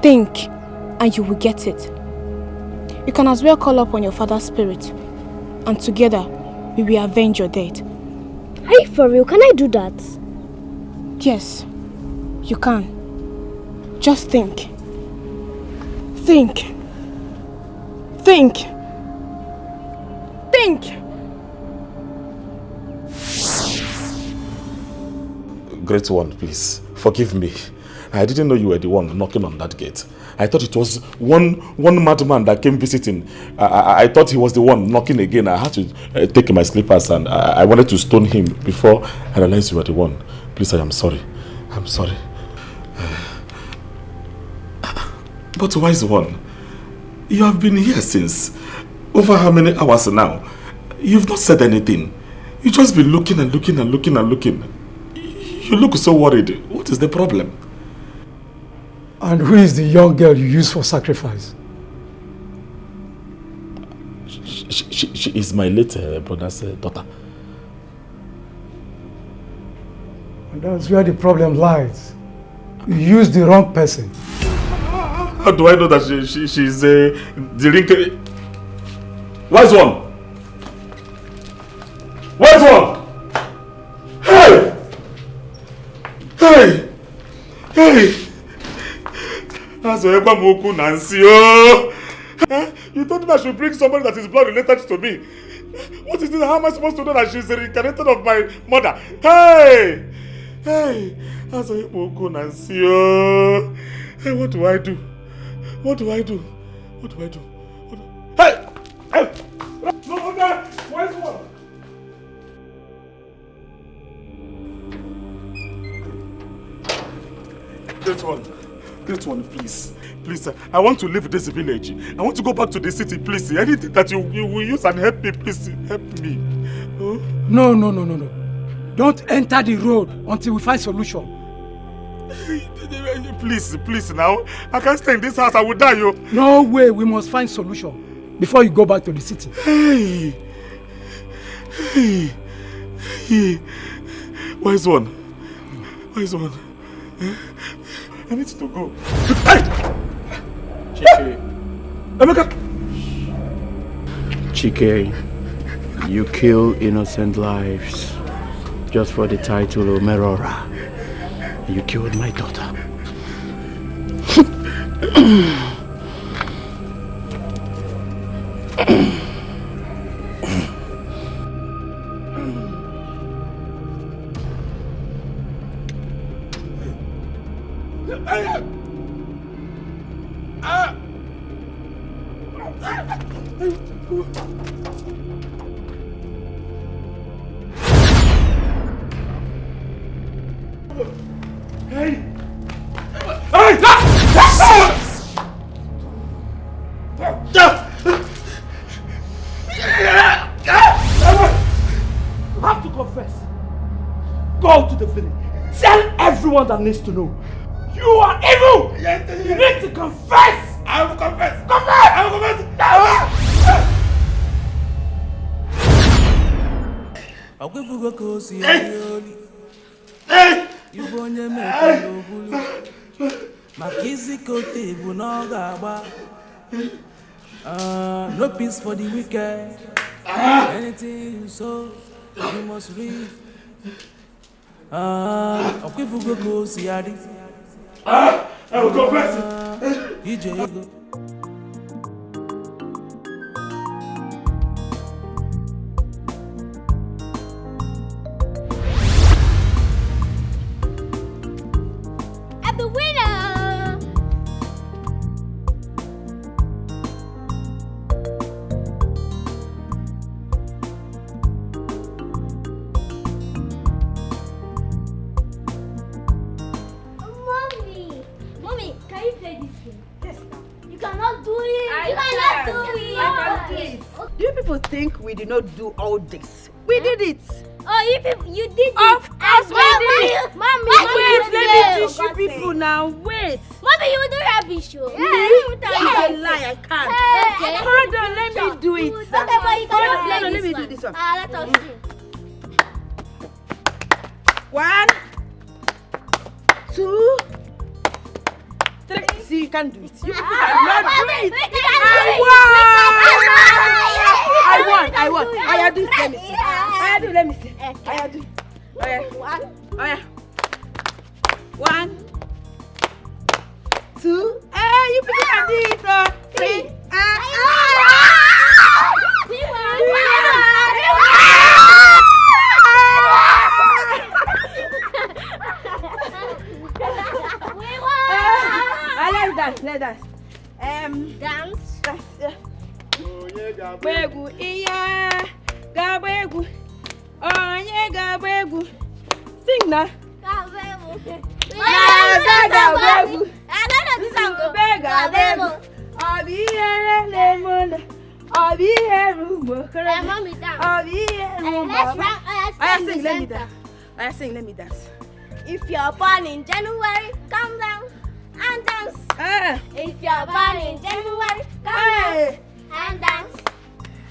think and you will get it. You can as well call upon your father's spirit, and together we will avenge your death. Are you for real? Can I do that? Yes, you can. Just think. Think. Think. Think. Great one, please. Forgive me. I didn't know you were the one knocking on that gate. I thought it was one madman that came visiting. I thought he was the one knocking again. I had to take my slippers and I wanted to stone him before I realized you were the one. Please, I am sorry. I'm sorry. But wise one, you have been here since over how many hours now? You've not said anything. You just been looking and looking and looking and looking. You look so worried. What is the problem? And who is the young girl you used for sacrifice? She is my late brother's daughter. And that's where the problem lies. You used the wrong person. How do I know that she's the ring? Where's one? Where's one? Hey! Hey! Hey! That's why I'm Nancy. You told me I should bring somebody that is blood related to me. What is this? How am I supposed to know that she's the reincarnated of my mother? Hey! Hey! That's why I'm Nancy. Hey, what do I do? What do I do? What do I do? Hey! Hey! No, no! Where's one? Get one, please. Please, sir. I want to leave this village. I want to go back to the city, please. Anything that you will use and help me, please. Help me. Oh? No. Don't enter the road until we find solution. Please now. I can't stay in this house. I will die, yo. No way. We must find solution before you go back to the city. Hey. Where's one? Where's one? I need to go. Hey! Chike. Amaka! Chike, you kill innocent lives just for the title of Merora. You killed my daughter. That needs to know. You are evil! You need to confess! I will confess! Confess! I will confess! No peace for the wicked. Anything you sow, you must reap. I will confess. DJ I'm the winner. Mommy, can you play this game? Yes. You cannot do it. You cannot do it. I can do it. You people think we did not do all this? We did it. Oh, you did it. Of course we did it. Mommy, wait, let me teach you people now. Wait. Mommy, you do rubbish. Me? Yes. A lie, I can't. Hey, okay. Hold on, let me do it. Okay, but you cannot play let this me one. do this one. Let us see. 1, 2, 3. See, you can't do it. You people cannot do it. I won. I do it. Let me see. Let me see. I do. Oh yeah. 1, 2. Hey, you people can do it. 3. Let's dance. Dance. Gbegu iya, gbegu. Onye gbegu. Sing na. Gbegu. I don't know this song. Gbegu. Obi here lemon. Obi here rumbo. Mommy dance. Obi here rumbo. I sing. Let me dance. If you're born in January, come down and dance. If you're born in January, come down and dance.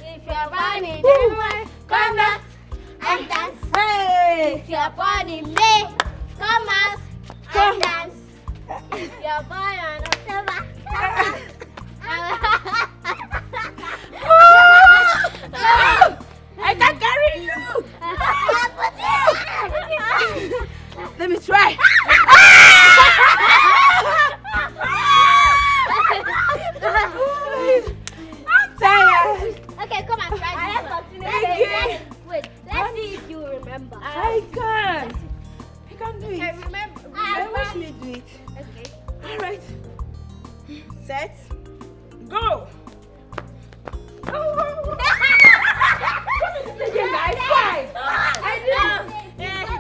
If you're born in January, come down and dance. If you're born in May, Come out. Come dance. Your boy on October. I can't carry you! Let me try. I'm tired. Okay, come and try. Let's continue. Wait, let's see if you remember. I can't. I can't do it. Okay, remember. Watch me do it. Okay. Alright. Set. Go.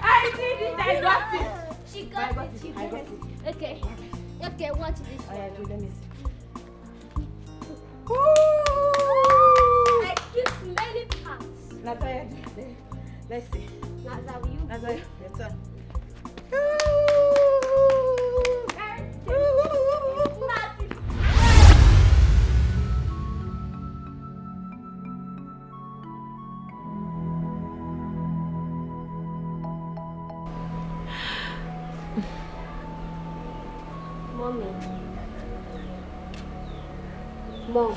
I did it. I got it. She got it. Okay. Okay, watch this. Let me see. I skipped many parts. Nataya, let's see. Naza, you. Nataya, your turn. Mom.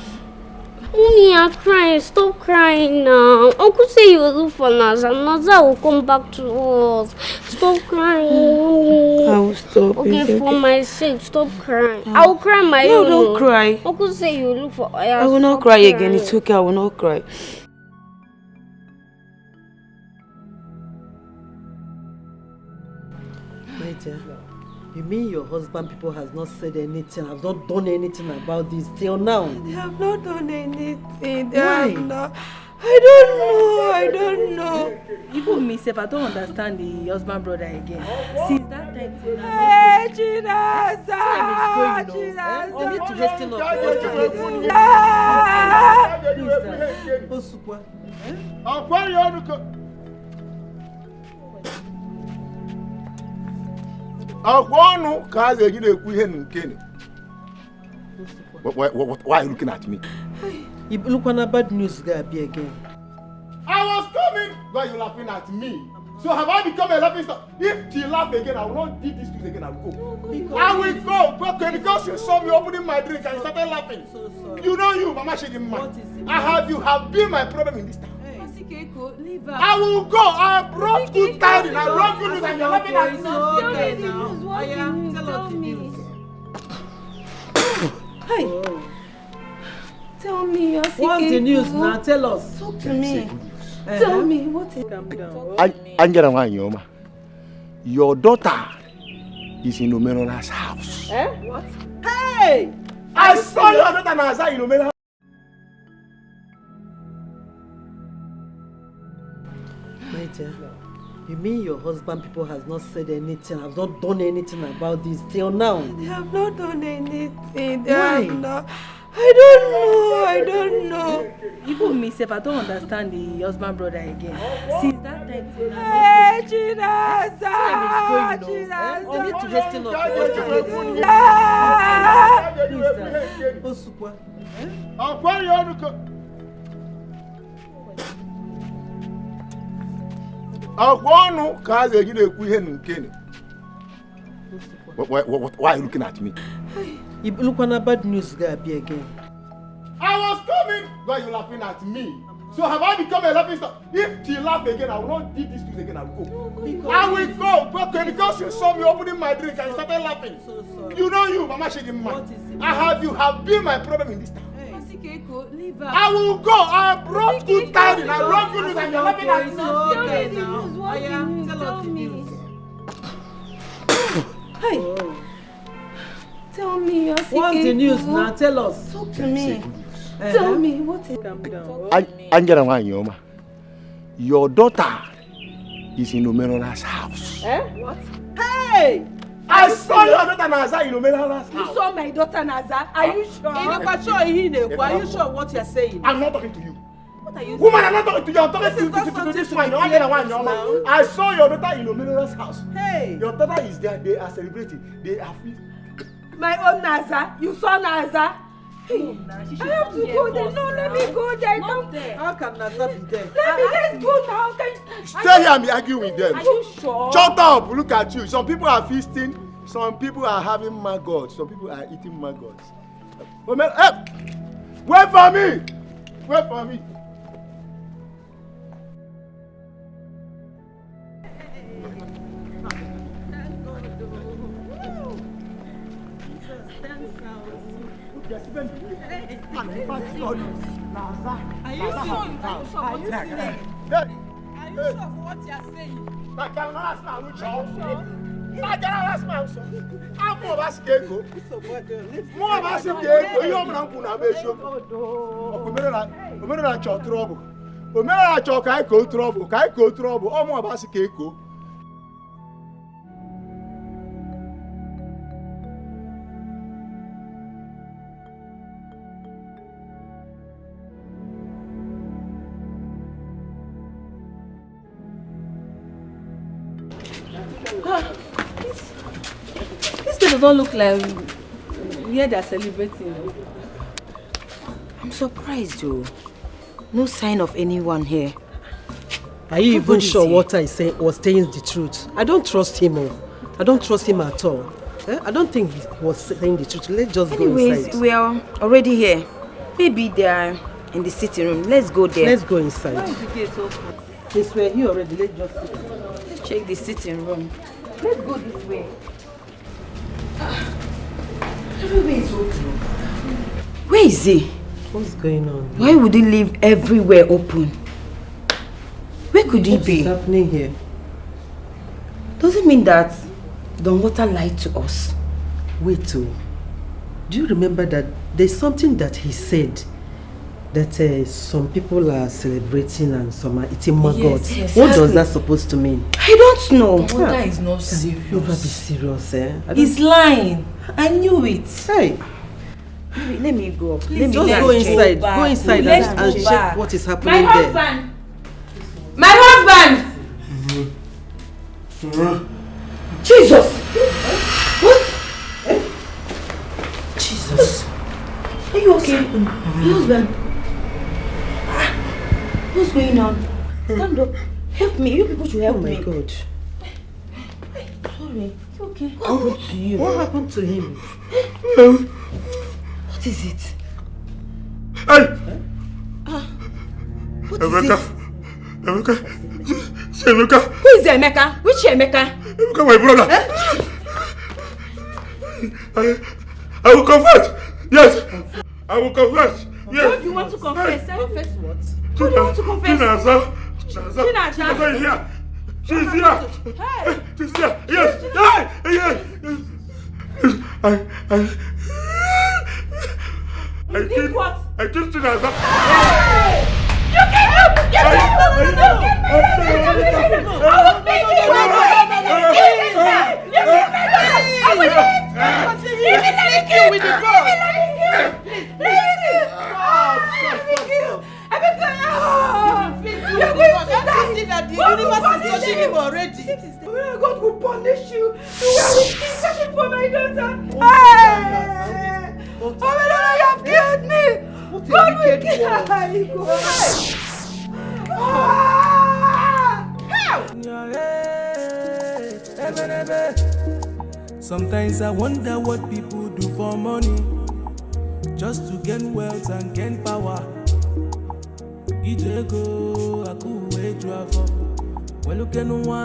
Mommy, you're crying. Stop crying now. Uncle say you will look for Naza. Naza will come back to us. Stop crying, Mommy. I will stop. Okay, for my sake, stop crying. I will cry my own. No, don't cry. Uncle say you will look for. I will not cry again. It's okay. I will not cry. My dear, you mean your husband people has not said anything, have not done anything about this till now? They have not done anything. They Why? have not. I don't know. Even myself, I don't understand the husband brother again. Since that time till now. Hey, Chinaza! You need to hasten up for us to Why are you looking at me? You look on a bad news guy be again. I was coming. Why are you laughing at me? So have I become a laughing stock? If she laugh again, I will not do this to again. I will go. I will go. Okay, because you saw me opening my drink and you started laughing. So sorry. You know you, Mama Shady man. You have been my problem in this town. Leave her. I will go. I brought good tidings. I brought good news and you're laughing at me. Okay now. Tell us the news. Hey. Tell me your secret. What's the news now? Tell us. Talk to me. Tell me what is. Calm down. Angela Wanyoma, your daughter is in Omerona's house. What? Hey! I saw your daughter Naza in Omerona's house. My dear, you mean your husband people has not said anything, have not done anything about this till now? They have not done anything. They Why? have not. I don't know. Even myself, I don't understand the husband brother again. Since that time till now. Hey, Chinaza! You need to hasten up for us to Why are you looking at me? You look on a bad news guy be again. I was coming. Why are you laughing at me? So have I become a laughing stock? If she laugh again, I will not do this to again. I will go. I will go. Okay, because you saw me opening my drink and you started laughing. So sorry. You know you, Mama Shady man. You have been my problem in this town. Leave her. I will go. I brought good tidings. I brought good news and you're laughing at me. Okay now. Tell us the news. Hey. Tell me your secret. What's the news now? Tell us. Talk to me. Tell me what is. Calm down. Angela Wanyoma, your daughter is in Omerona's house. What? Hey! I saw your daughter Naza in Omerona's You house. saw my daughter Naza? Are you sure? Are you sure what you're saying? I'm not talking to you. What are you Woman, I'm not talking to you. I'm talking This is not to something this to one. be Angela played with Wanyoma. now. I saw your daughter in Omerona's house. Hey! Your daughter is there. They are celebrating. They are free. My own Naza? You saw Naza? I have to go there. No, let me go there. How can Nasa be there? Let's go now. Stay here and be arguing with them. Are you sure? Shut up. Look at you. Some people are feasting. Some people are having maggots. Some people are eating maggots. Hey! Wait for me. Wait for me. Are you sure? Are you sure for what you are saying? This does not look like here they're celebrating. I'm surprised though. No sign of anyone here. Are you even sure what I say was saying the truth? I don't trust him. I don't trust him at all. I don't think he was saying the truth. Let's just go inside. Anyways, we are already here. Maybe they are in the sitting room. Let's go there. Let's go inside. Why is the gate open? Since we're here already, let's just sit. Let's check the sitting room. Let's go this way. Everywhere is open. Where is he? What's going on? Why would he leave everywhere open? Where could he be? What's happening here? Does it mean that Don Water lied to us? Wait, do you remember that there's something that he said that some people are celebrating and some are eating maggots? Yes, what does that supposed to mean? I don't know. Don Water is not serious. Never be serious, eh? He's lying. I knew it. Hey. Let me go up. Please just go inside. Go inside and check what is happening My there. husband! My husband! Jesus! What? Jesus. Are you okay? My husband? What's going on? Stand up. Help me. You people should help me. Oh my God. Sorry. You okay? What happened to you? What happened to him? What is it? Hey! What Amaka. is it? Amaka. Amaka. Who is Emeka? Which Emeka? Amaka, my brother. I will confess. Yes. I will confess. Yes. What do you want to confess? Confess what? What do you want to confess? Chinaza is here. She's here. Hey! She's here. Yes. Yes. Yes. I killed what? I killed Chinaza. You can't help! You can't help! God will punish you. You are searching for my daughter. Oh my God, you have killed me. God will kill you. Sometimes I wonder what people do for money, just to gain wealth and gain power. Ijego akuwe travel. Well, look at no one.